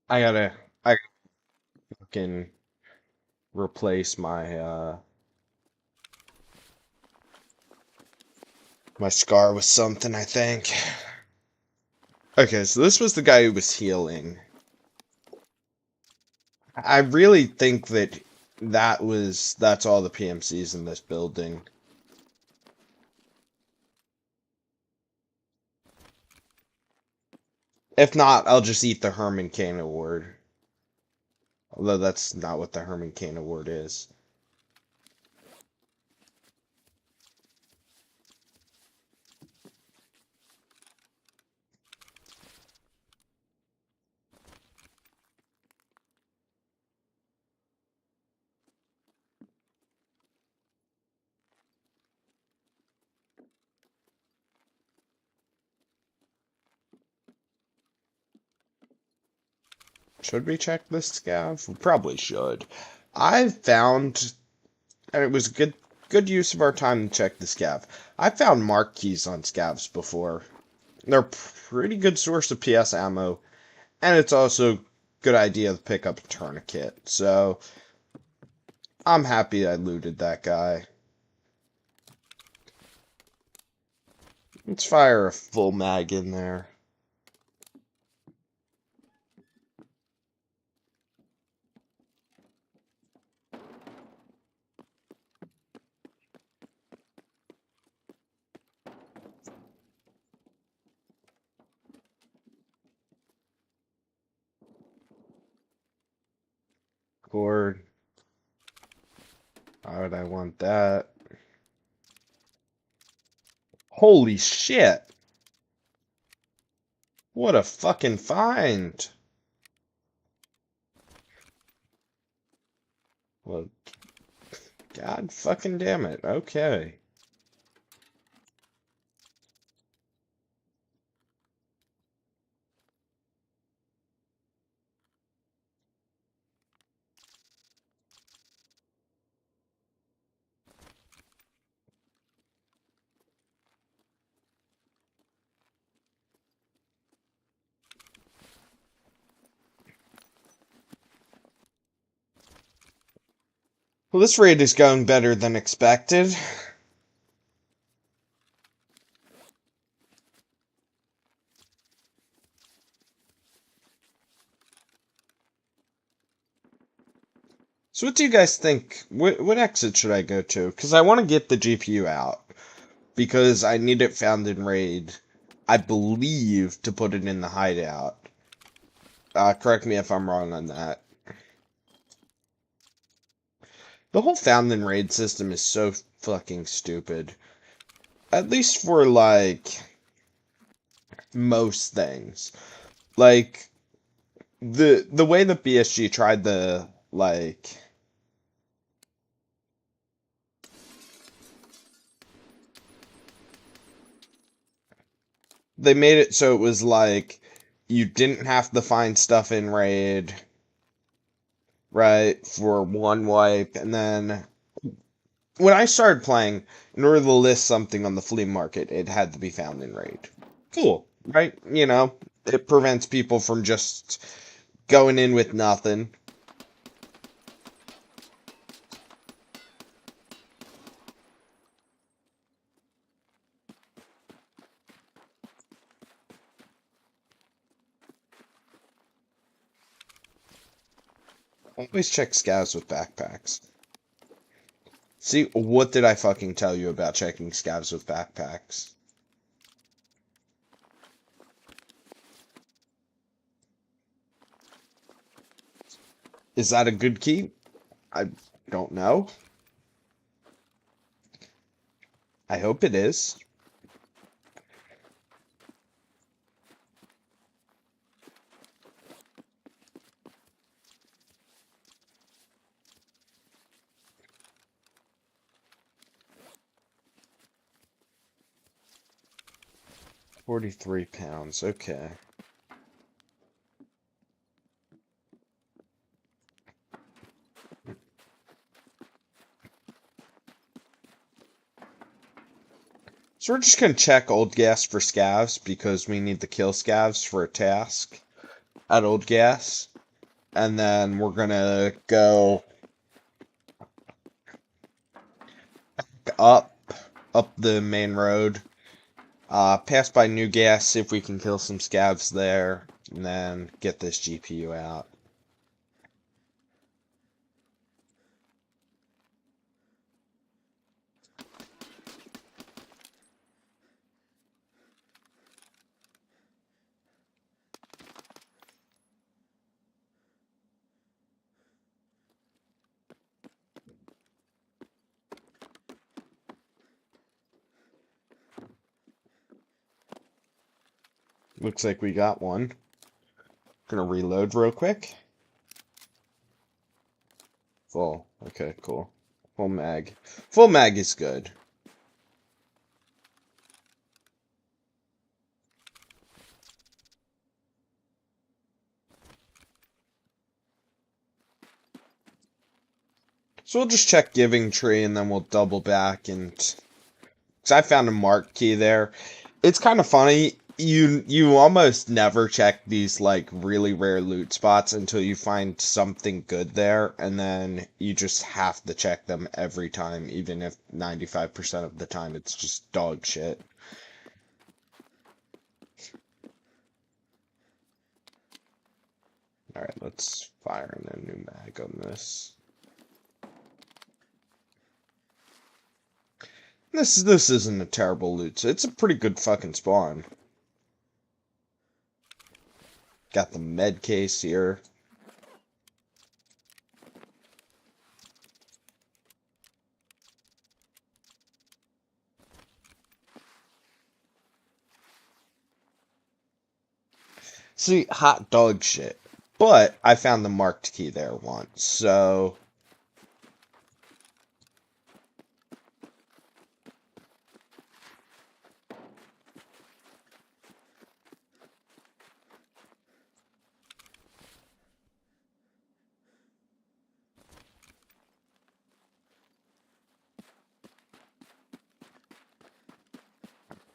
I fucking replace my scar with something, I think. Okay, so this was the guy who was healing. I really think that's all the PMCs in this building. If not, I'll just eat the Herman Cain Award. Although that's not what the Herman Cain Award is. Should we check this scav? We probably should. I've found, and it was good use of our time to check the scav. I found mark keys on scavs before. They're a pretty good source of PS ammo, and it's also a good idea to pick up a tourniquet. So I'm happy I looted that guy. Let's fire a full mag in there. Cord. Why would I want that? Holy shit! What a fucking find! Well, god fucking damn it. Okay. Well, this raid is going better than expected. So what do you guys think? What exit should I go to? Because I want to get the GPU out. Because I need it found in raid, I believe, to put it in the hideout. Correct me if I'm wrong on that. The whole found in raid system is so fucking stupid. At least for, like, most things. Like, the way that BSG tried to, like... They made it so it was like, you didn't have to find stuff in raid, right, for one wipe, and then... When I started playing, in order to list something on the flea market, it had to be found in raid. Cool, right? You know, it prevents people from just going in with nothing. Always check scavs with backpacks. See, what did I fucking tell you about checking scavs with backpacks? Is that a good key? I don't know. I hope it is. 43 pounds, okay. So we're just gonna check Old Gas for scavs because we need to kill scavs for a task at Old Gas. And then we're gonna go up the main road. Pass by New Gas, see if we can kill some scavs there, and then get this GPU out. Looks like we got one. Gonna reload real quick. Full. Okay, cool. Full mag. Full mag is good. So we'll just check Giving Tree and then we'll double back and... Because I found a marked key there. It's kind of funny. You almost never check these like really rare loot spots until you find something good there, and then you just have to check them every time, even if 95% of the time it's just dog shit. Alright, let's fire in a new mag on this. This isn't a terrible loot, so it's a pretty good fucking spawn. Got the med case here. See, hot dog shit. But I found the marked key there once, so...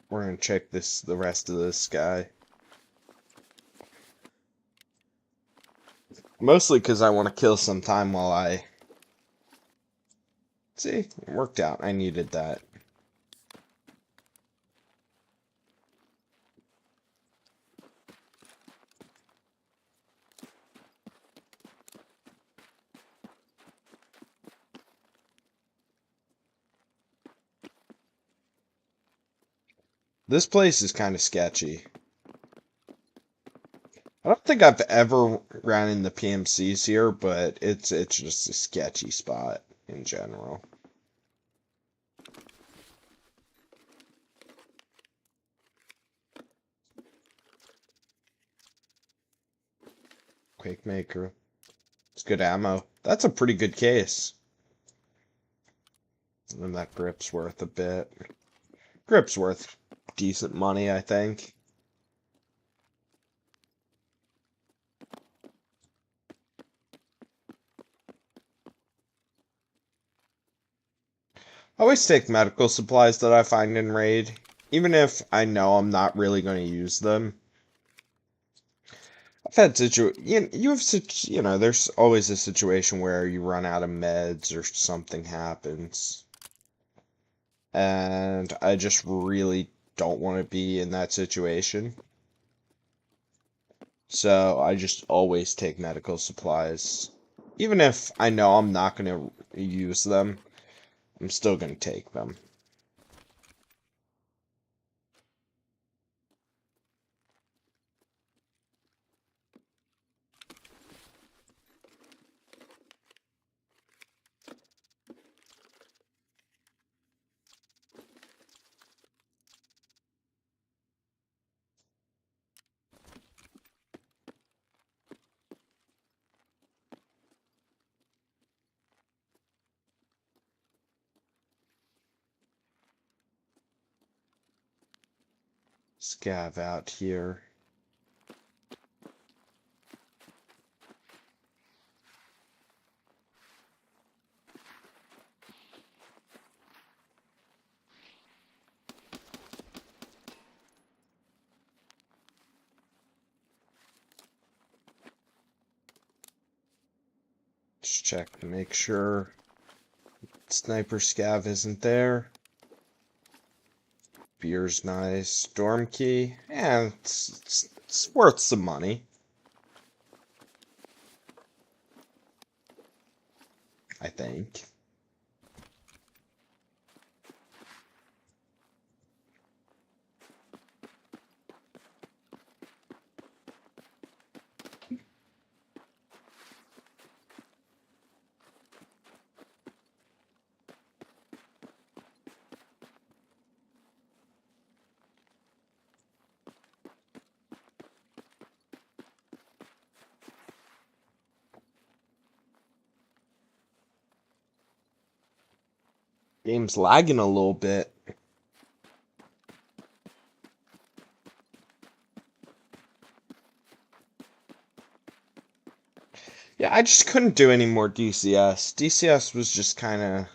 We're gonna check the rest of this guy. Mostly because I want to kill some time while I... See, it worked out. I needed that. This place is kind of sketchy. I don't think I've ever ran into PMCs here, but it's just a sketchy spot in general. Quakemaker. It's good ammo. That's a pretty good case. And that grip's worth a bit. Grip's worth decent money, I think. I always take medical supplies that I find in raid, even if I know I'm not really going to use them. I've had there's always a situation where you run out of meds or something happens. And I just really don't want to be in that situation. So I just always take medical supplies. Even if I know I'm not going to use them, I'm still going to take them. scav out here. Just check to make sure sniper scav isn't there. Beer's nice. Storm key. Yeah, it's worth some money. I think. Game's lagging a little bit. Yeah, I just couldn't do any more DCS. DCS was just kind of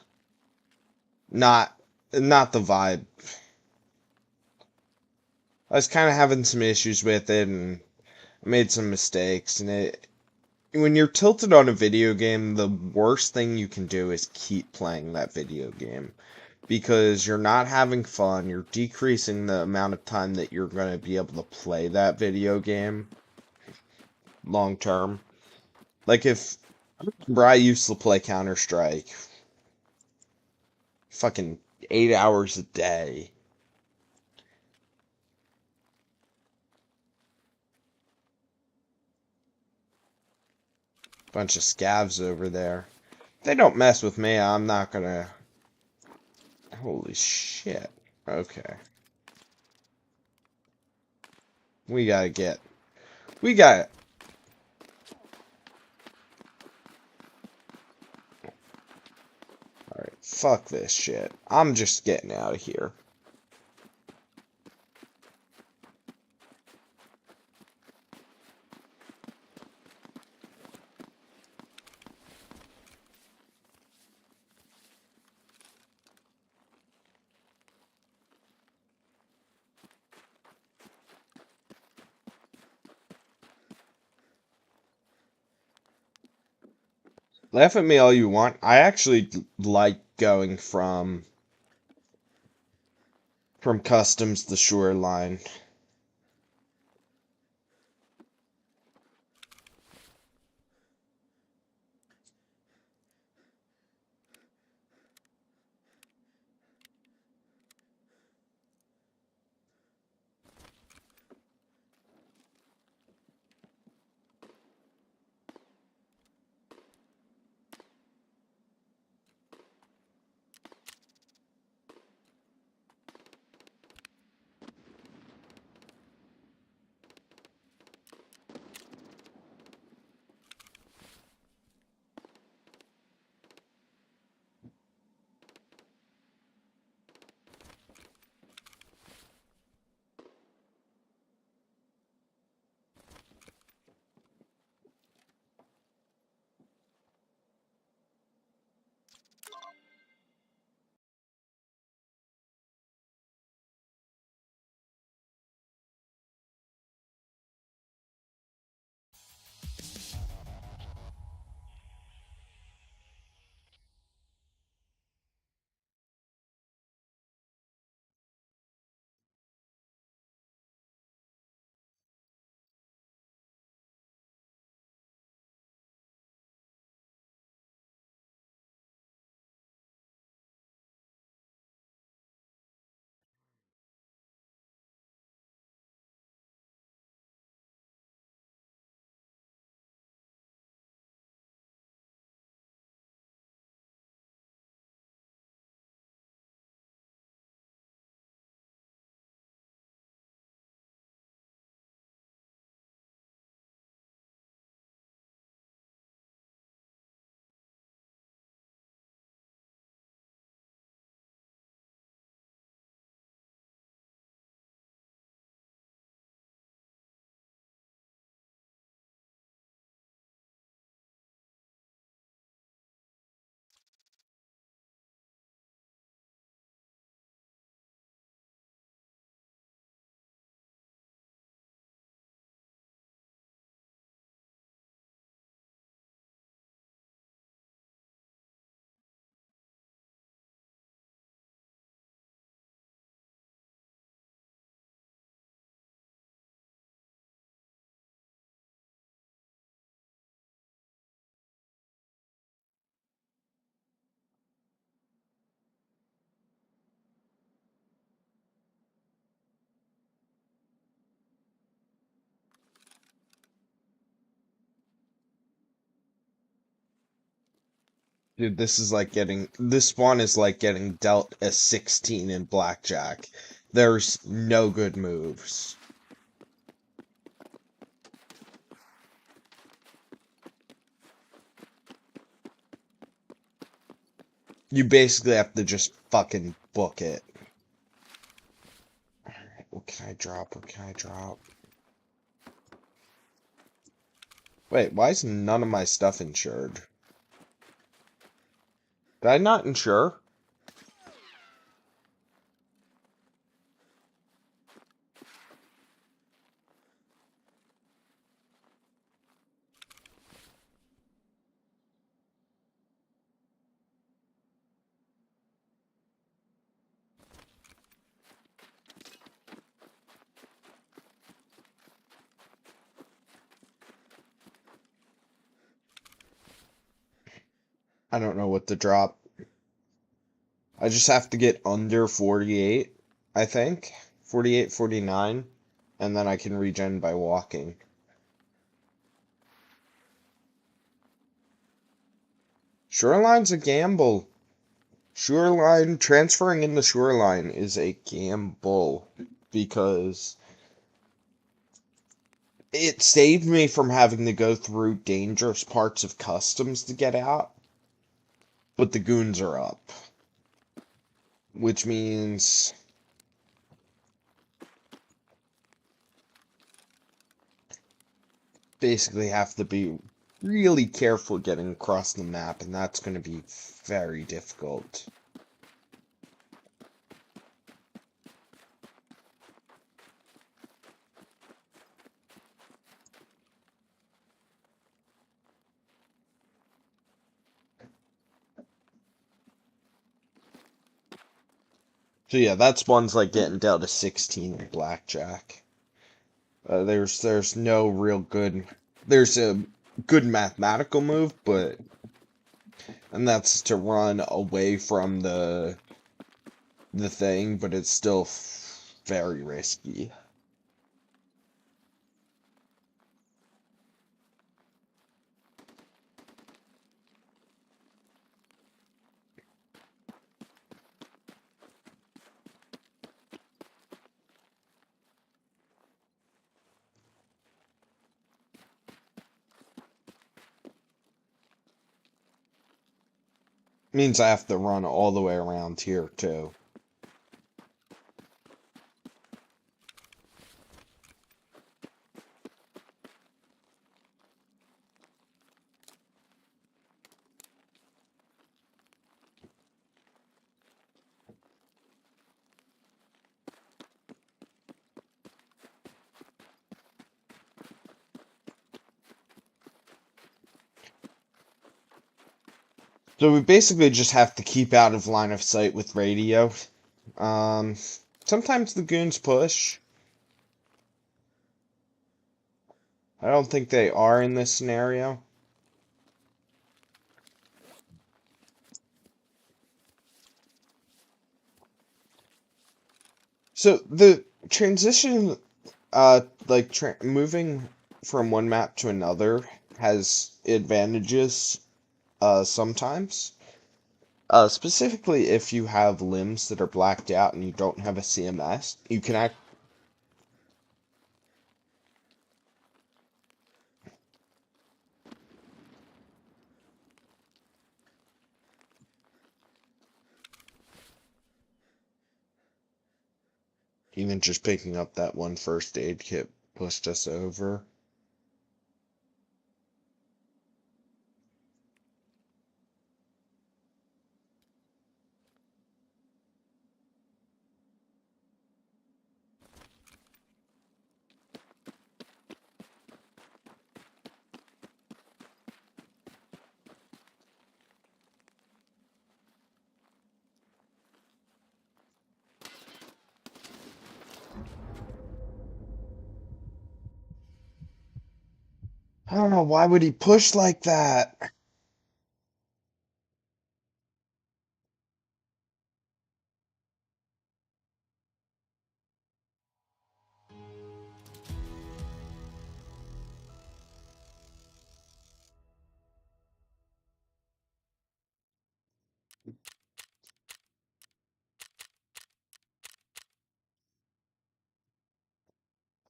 not the vibe. I was kind of having some issues with it, and I made some mistakes, and when you're tilted on a video game, the worst thing you can do is keep playing that video game. Because you're not having fun, you're decreasing the amount of time that you're going to be able to play that video game long term. Like if I remember I used to play Counter-Strike fucking 8 hours a day. Bunch of scavs over there. If they don't mess with me, I'm not gonna... Holy shit. Okay. We gotta get... We got... Alright, fuck this shit. I'm just getting out of here. Laugh at me all you want. I actually like going from customs to shoreline. Dude, this one is like getting dealt a 16 in blackjack. There's no good moves. You basically have to just fucking book it. Alright, what can I drop? What can I drop? Wait, why is none of my stuff insured? Did I not insure? I don't know what to drop. I just have to get under 48, I think. 48, 49, and then I can regen by walking. Shoreline's a gamble. Shoreline, transferring into Shoreline is a gamble because it saved me from having to go through dangerous parts of customs to get out, but the goons are up, which means basically have to be really careful getting across the map, and that's going to be very difficult. So yeah, that's one's like getting dealt to 16 in blackjack. There's no real good. There's a good mathematical move, and that's to run away from the thing, but it's still very risky. Means I have to run all the way around here too. So we basically just have to keep out of line of sight with radio. Sometimes the goons push. I don't think they are in this scenario. So the transition, moving from one map to another has advantages, sometimes. Specifically if you have limbs that are blacked out and you don't have a CMS, you can even just picking up that one first aid kit pushed us over. I don't know, why would he push like that?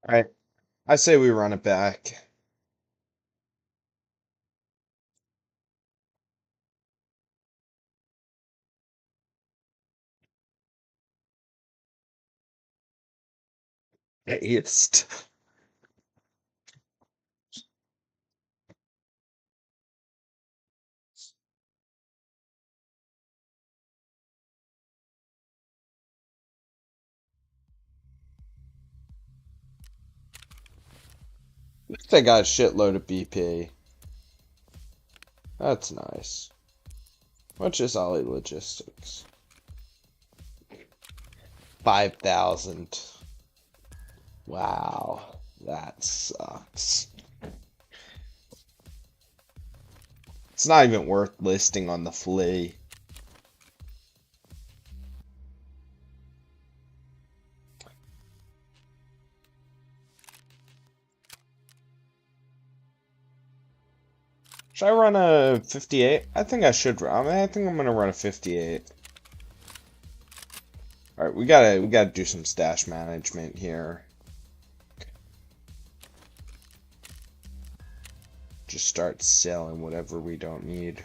Alright, I say we run it back. Based. They got a shitload of BP. That's nice. Much is Ollie Logistics? 5,000. Wow, that sucks. It's not even worth listing on the flea. Should I run a 58? I think I should. I think I'm gonna run a 58. All right, we gotta do some stash management here. Just start selling whatever we don't need.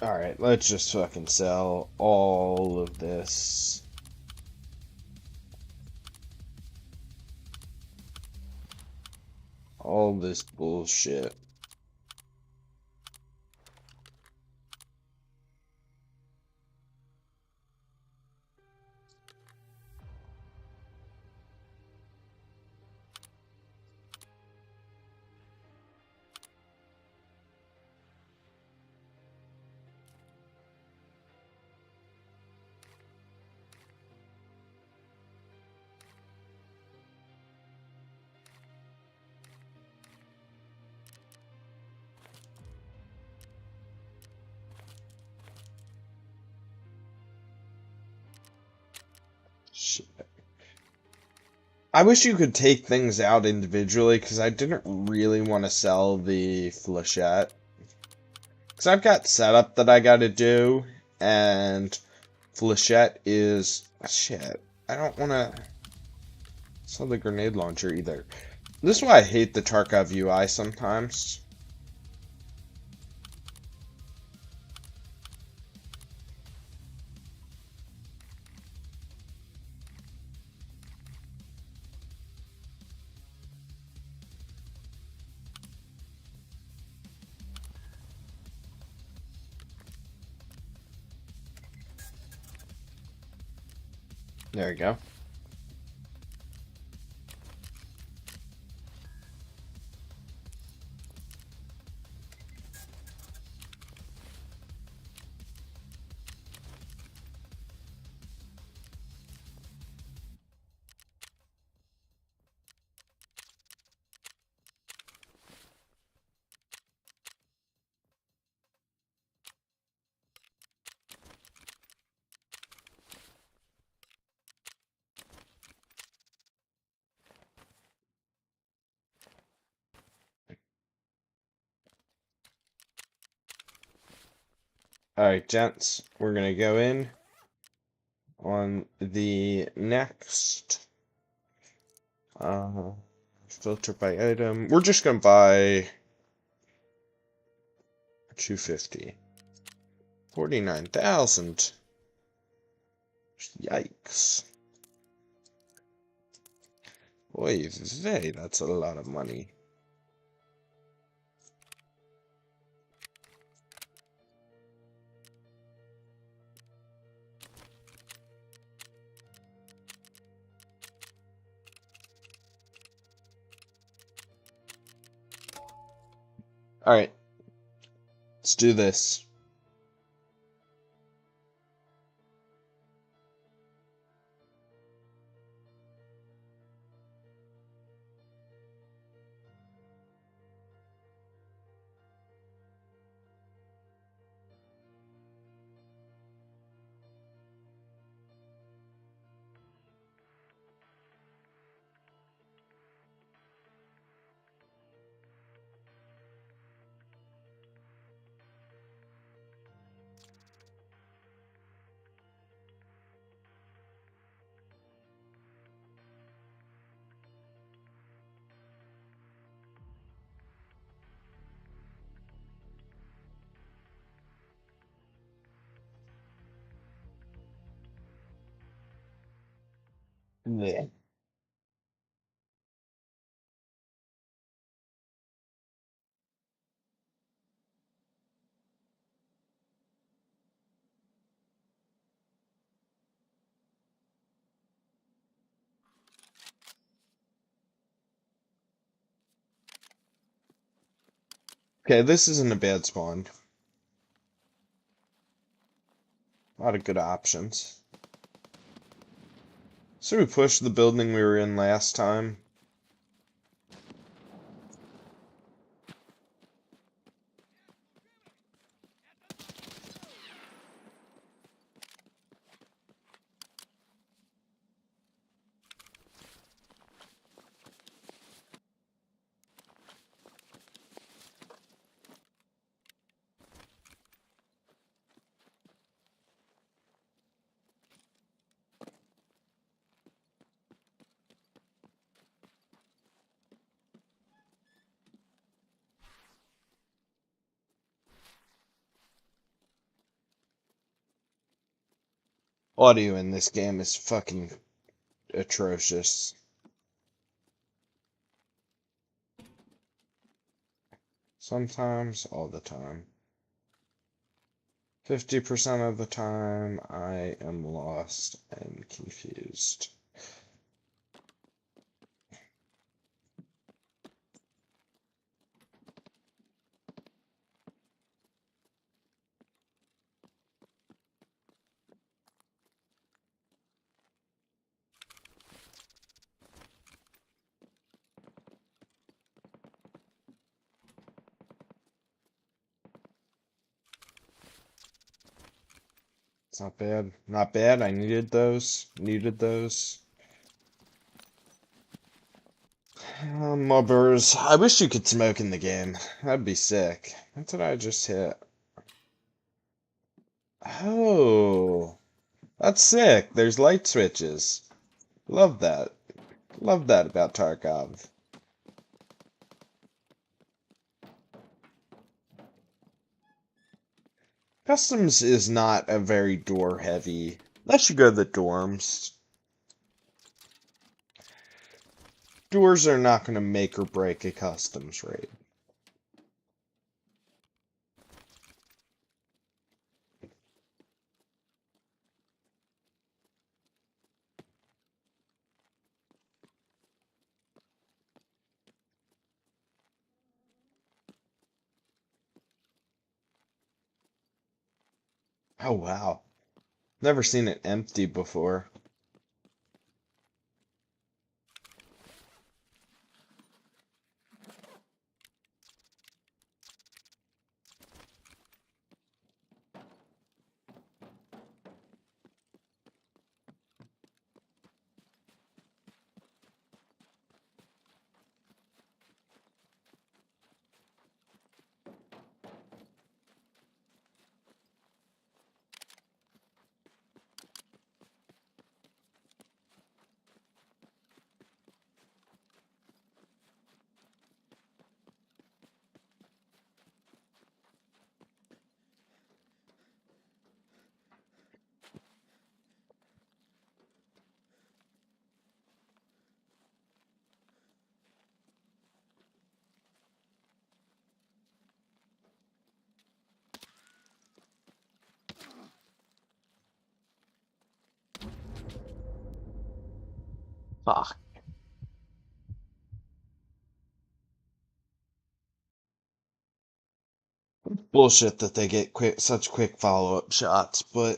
Alright, let's just fucking sell all of this. All this bullshit. Shit. I wish you could take things out individually, because I didn't really want to sell the flechette. Because I've got setup that I gotta do, and flechette is... Shit, I don't want to sell the grenade launcher either. This is why I hate the Tarkov UI sometimes. There we go. Alright, gents, we're gonna go in on the next filter by item. We're just gonna buy 250. 49,000. Yikes. Oy vey, that's a lot of money. Alright, let's do this. Yeah. Okay, this isn't a bad spawn. A lot of good options. So we pushed the building we were in last time. Audio in this game is fucking atrocious. Sometimes, all the time. 50% of the time, I am lost and confused. It's not bad. Not bad. I needed those. Needed those. Mobbers. I wish you could smoke in the game. That'd be sick. What did I just hit? Oh. That's sick. There's light switches. Love that. Love that about Tarkov. Customs is not a very door heavy. Unless you go to the dorms. Doors are not going to make or break a customs raid. Oh wow. Never seen it empty before. Fuck. bullshit that they get such quick follow-up shots, but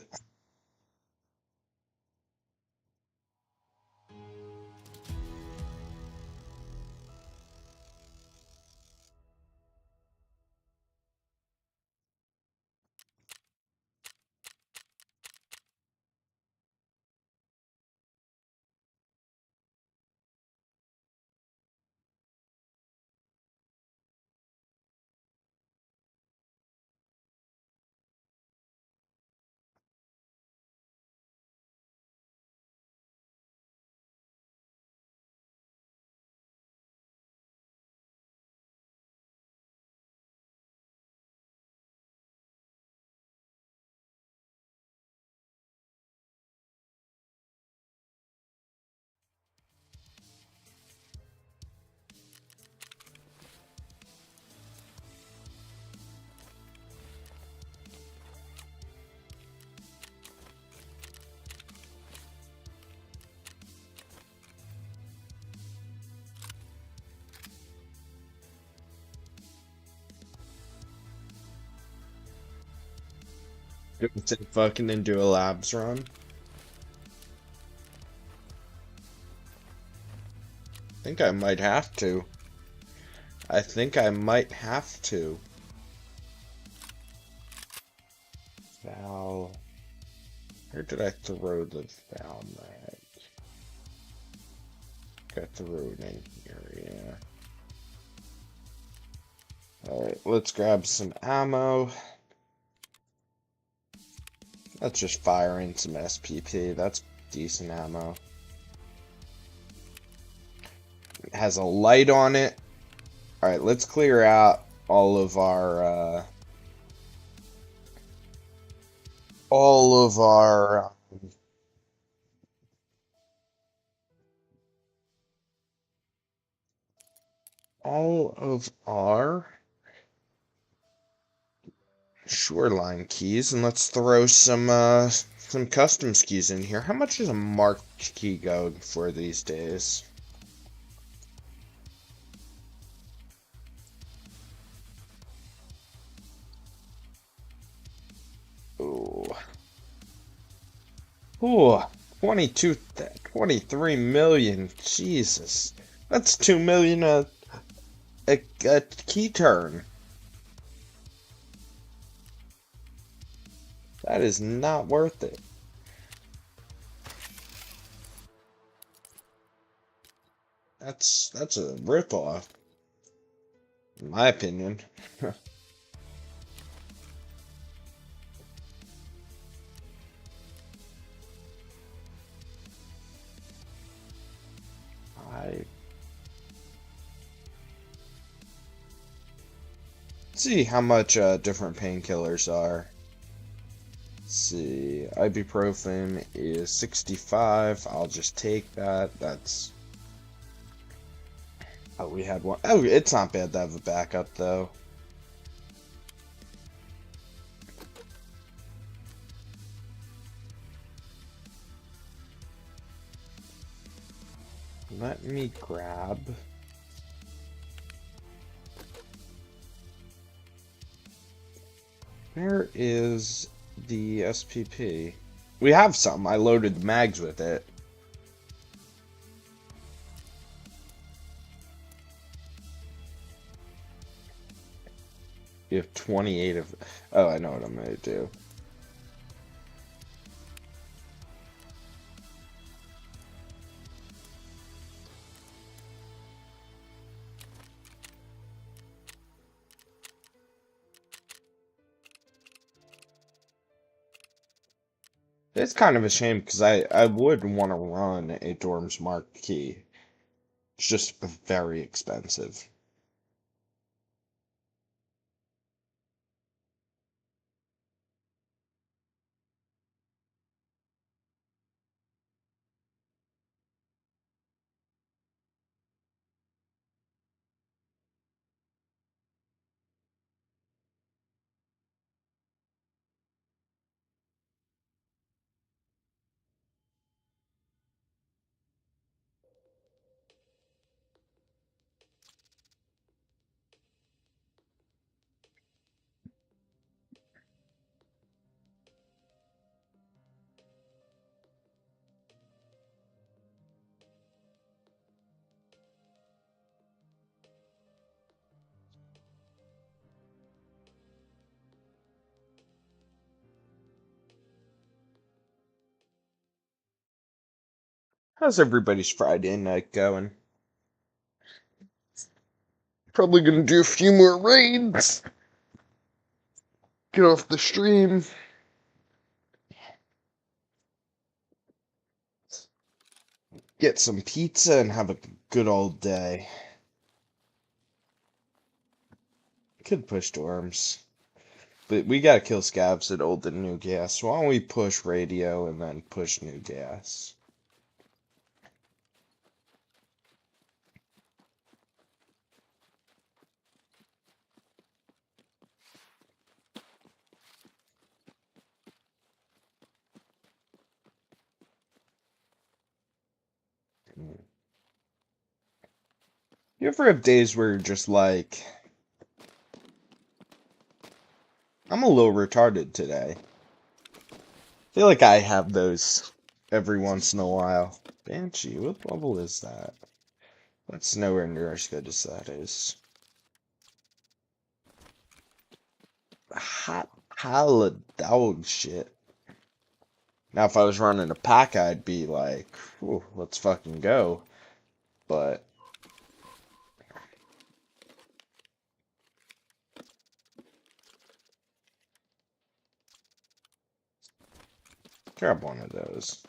to fucking and do a labs run. I think I might have to. I think I might have to. Val. Where did I throw the Val mag? I threw it in here, yeah. Alright, let's grab some ammo. Let's just fire in some SPP. That's decent ammo. It has a light on it. Alright, let's clear out all of our all of our shoreline keys, and let's throw some customs keys in here. How much does a marked key go for these days? Ooh. Ooh, 23 million. Jesus. That's 2 million a key turn. That is not worth it. That's a ripoff, in my opinion. I see how much different painkillers are. Let's see, ibuprofen is 65. I'll just take that. That's. Oh, we had one. Oh, it's not bad to have a backup though. Let me grab. Where is the SPP? We have some. I loaded the mags with it. You have 28 of. Oh, I know what I'm gonna do. It's kind of a shame because I would want to run a Dorm's Mark key. It's just very expensive. How's everybody's Friday night going? Probably gonna do a few more raids. Get off the stream. Get some pizza and have a good old day. Could push dorms. But we gotta kill scavs at old and new gas. Why don't we push radio and then push new gas? You ever have days where you're just like, I'm a little retarded today? I feel like I have those every once in a while. Banshee, what level is that? That's nowhere near as good as that is. Hot dog shit. Now, if I was running a pack, I'd be like, "Ooh, let's fucking go." But grab one of those.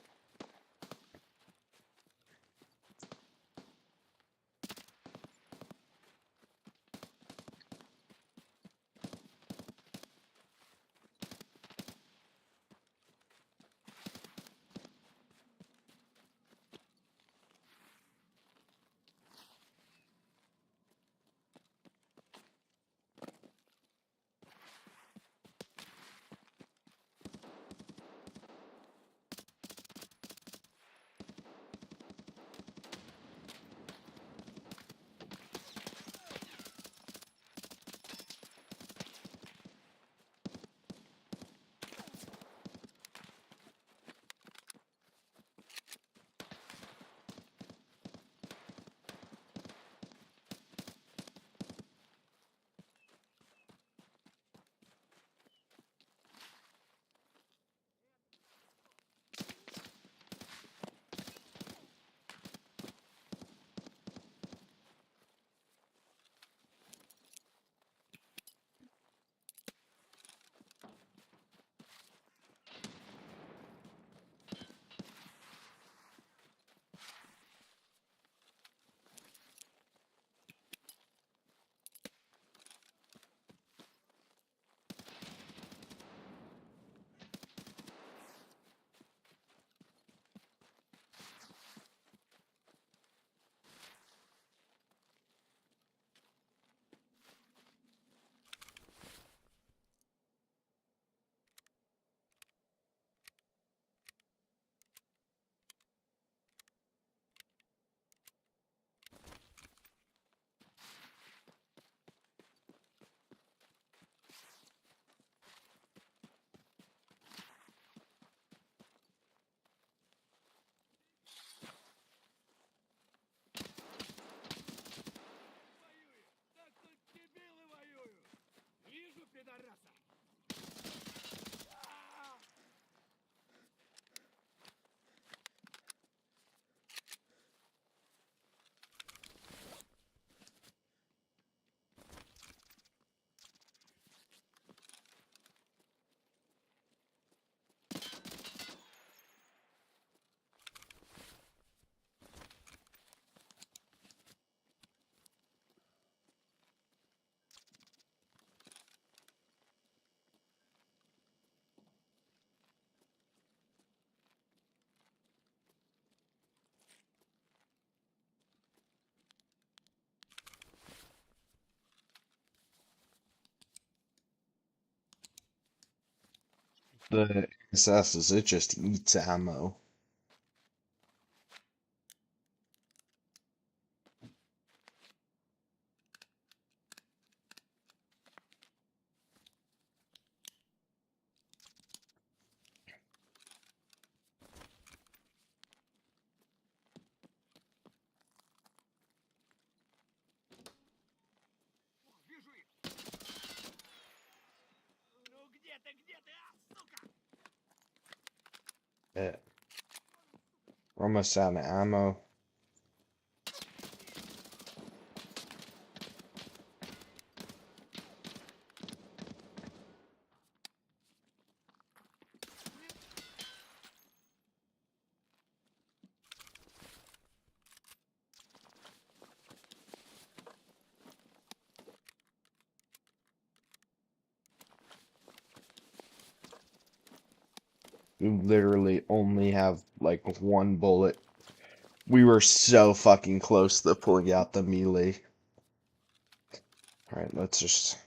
The SS is it just eats ammo. Yeah. We're almost out of ammo. We literally only have like one bullet. We were so fucking close to pulling out the melee. Alright, let's just...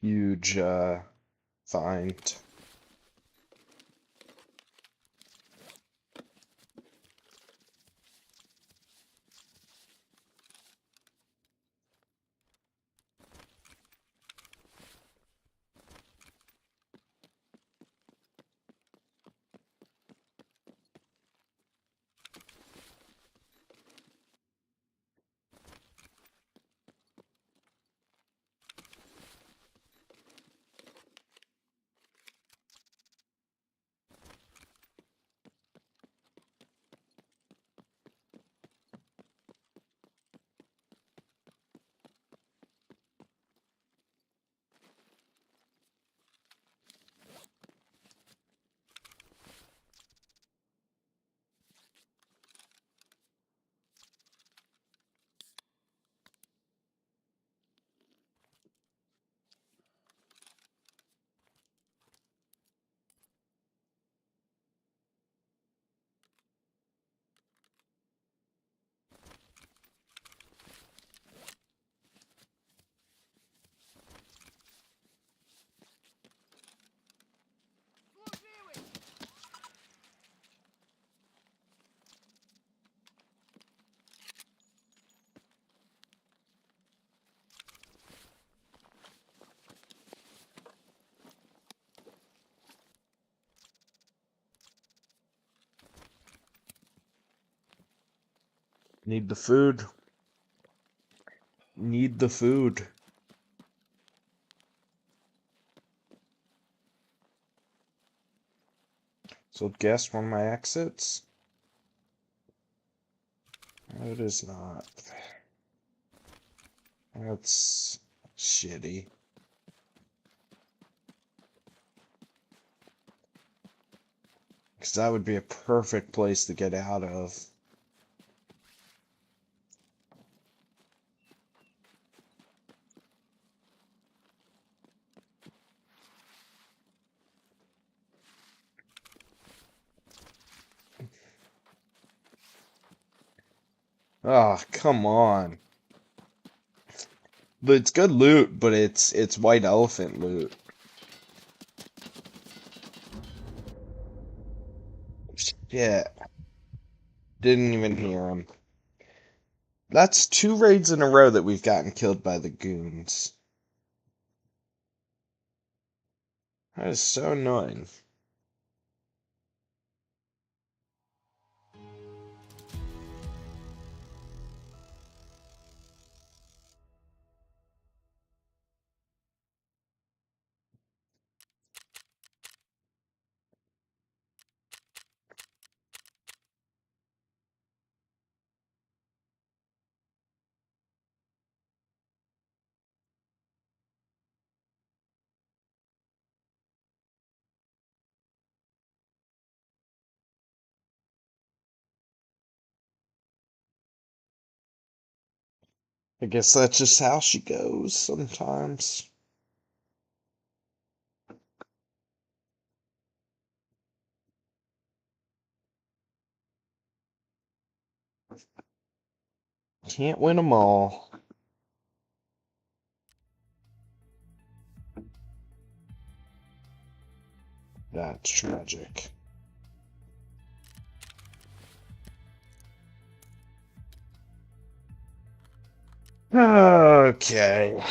huge find. Need the food. Need the food. So guess one of my exits? It is not. That's shitty. Because that would be a perfect place to get out of. Ah, come on. But it's good loot, but it's white elephant loot. Shit. Didn't even hear him. That's 2 raids in a row that we've gotten killed by the goons. That is so annoying. I guess that's just how she goes sometimes. Can't win them all. That's tragic. Okay.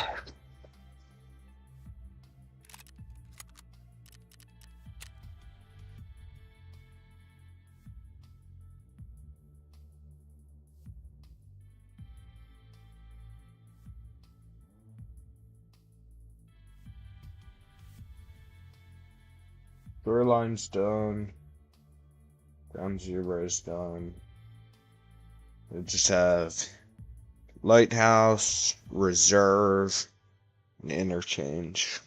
Shoreline's done. Ground Zero's done. We just have Lighthouse, Reserve, and Interchange.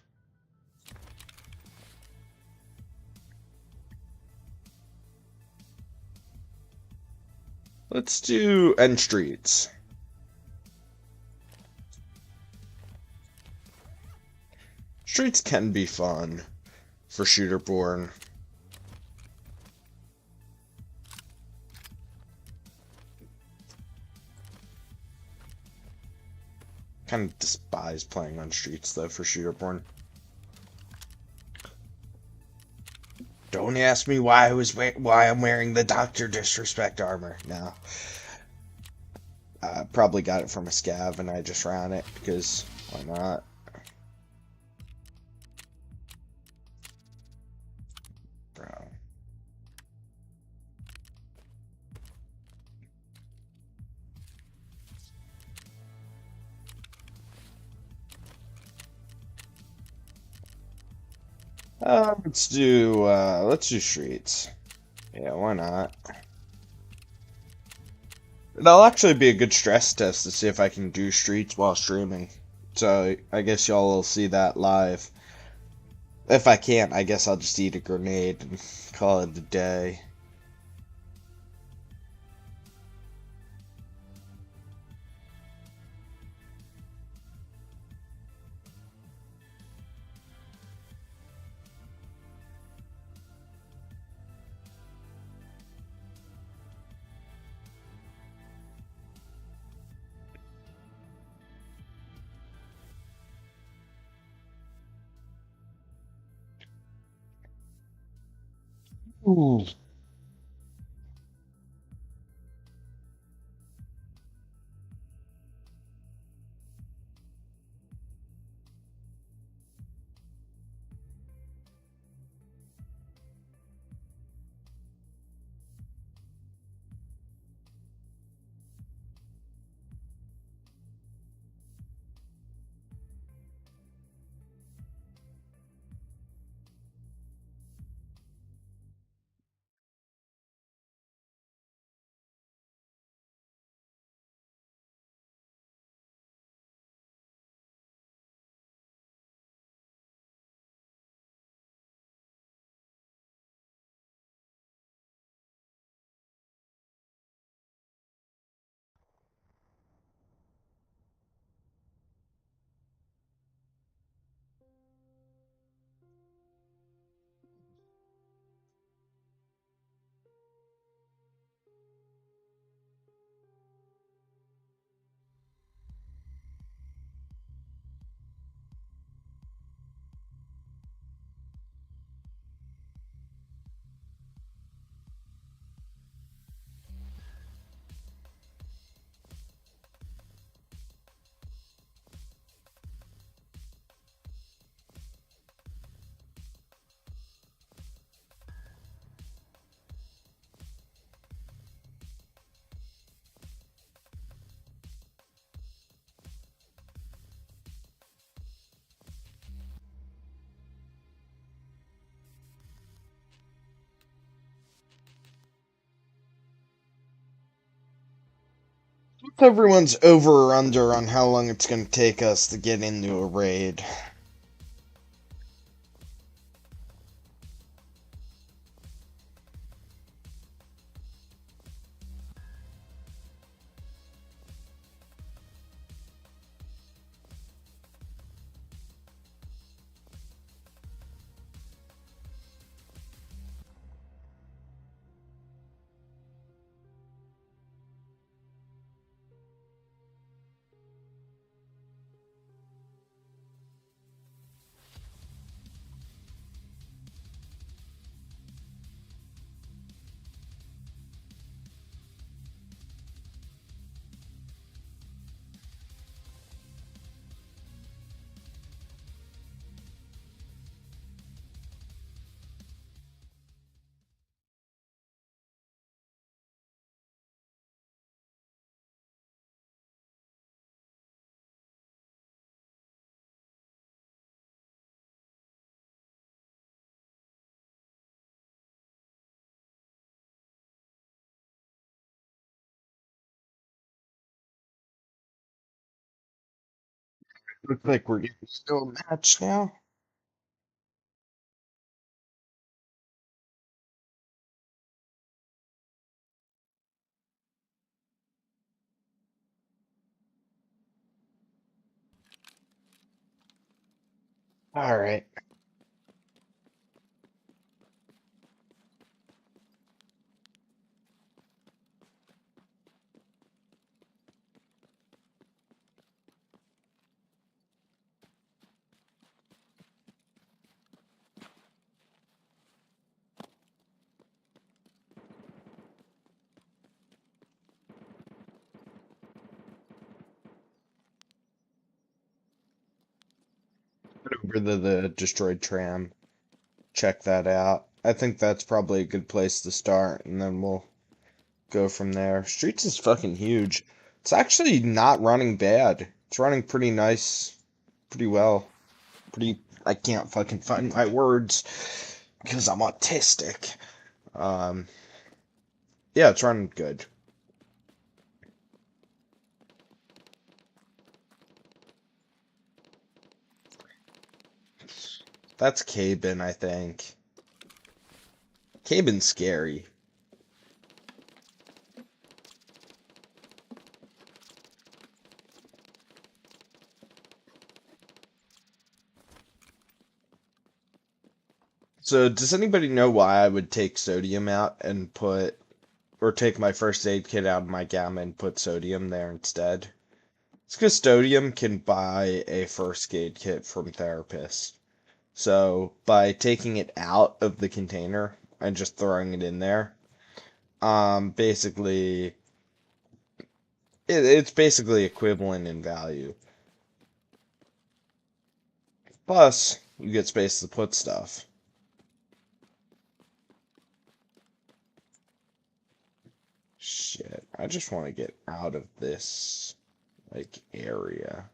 Let's do End Streets. Streets can be fun for Shooterborn. Kind of despise playing on streets though for Shooterborn. Don't ask me why I'm wearing the Doctor Disrespect armor. No. I probably got it from a scav and I just ran it because why not? Bro. Let's do streets. Yeah, why not? That'll actually be a good stress test to see if I can do streets while streaming. So I guess y'all will see that live. If I can't, I guess I'll just eat a grenade and call it a day. Ooh. What's everyone's over or under on how long it's going to take us to get into a raid? Looks like we're getting into a match now. Alright. Over the destroyed tram. Check that out. I think that's probably a good place to start, and then we'll go from there. Streets is fucking huge. It's actually not running bad. It's running pretty nice, pretty well. I can't fucking find my words because I'm autistic. Um, yeah, it's running good. That's Cabin, I think. Cabin's scary. So, does anybody know why I would take sodium out and or take my first aid kit out of my gamma and put sodium there instead? It's because sodium can buy a first aid kit from therapists. So, by taking it out of the container and just throwing it in there, basically, it's basically equivalent in value. Plus, you get space to put stuff. Shit, I just want to get out of this, like, area.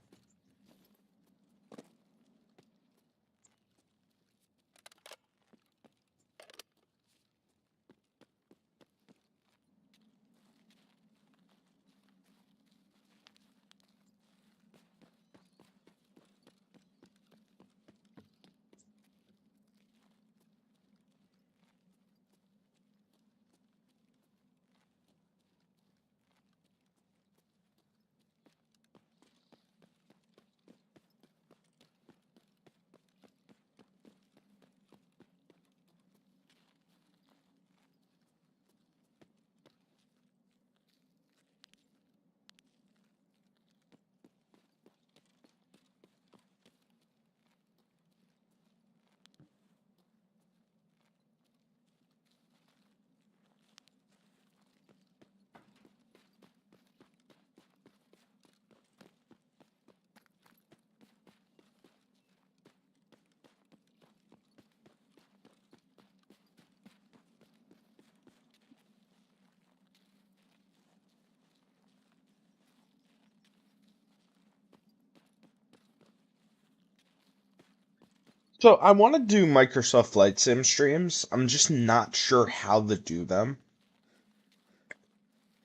So I want to do Microsoft Flight Sim streams. I'm just not sure how to do them.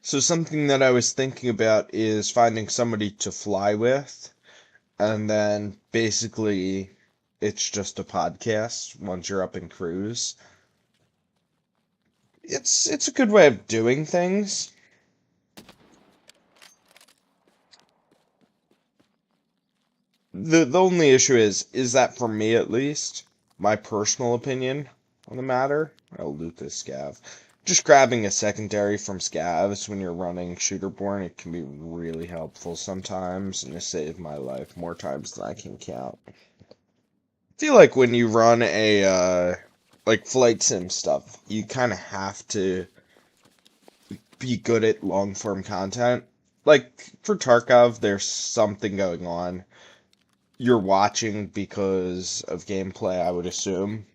So something that I was thinking about is finding somebody to fly with, and then basically it's just a podcast once you're up in cruise. It's a good way of doing things. The only issue is that for me at least, my personal opinion on the matter, I'll loot this scav. Just grabbing a secondary from scavs when you're running shooterborn, it can be really helpful sometimes, and it saved my life more times than I can count. I feel like when you run a like flight sim stuff, you kind of have to be good at long form content. Like for Tarkov, there's something going on. You're watching because of gameplay, I would assume.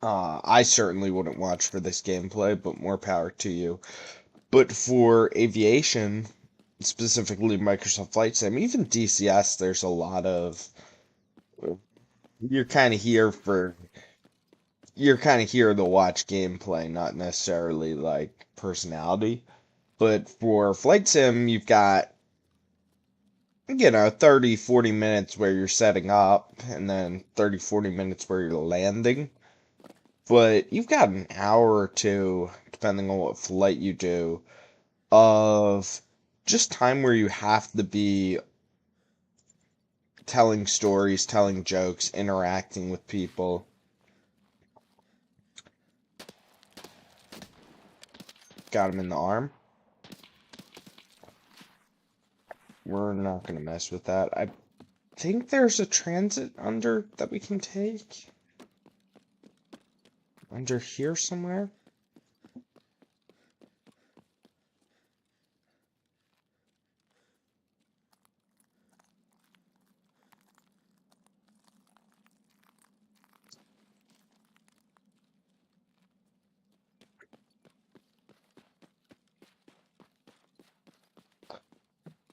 I certainly wouldn't watch for this gameplay, but more power to you. But for aviation, specifically Microsoft Flight Sim, even DCS, there's a lot of you're kind of here for you're kind of here to watch gameplay, not necessarily like personality. But for Flight Sim, you've got 30, 40 minutes where you're setting up, and then 30, 40 minutes where you're landing. But you've got an hour or two, depending on what flight you do, of just time where you have to be telling stories, telling jokes, interacting with people. Got him in the arm. We're not going to mess with that. I think there's a transit under that we can take. Under here somewhere.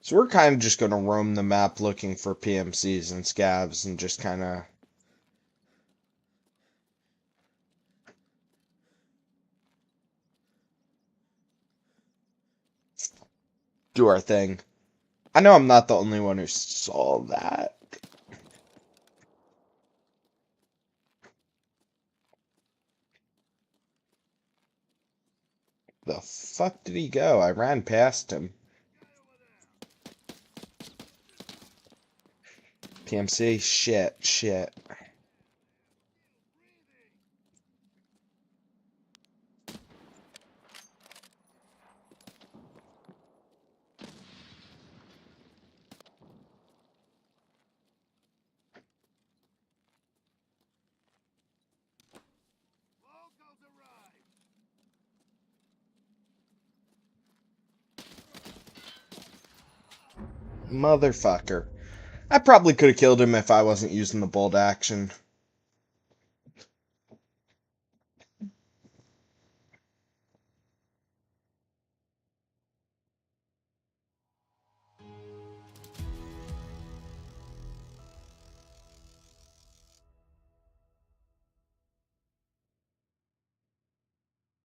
So we're kind of just going to roam the map looking for PMCs and scavs and just kind of do our thing. I know I'm not the only one who saw that. The fuck did he go? I ran past him. PMC, shit. Motherfucker. I probably could have killed him if I wasn't using the bolt action.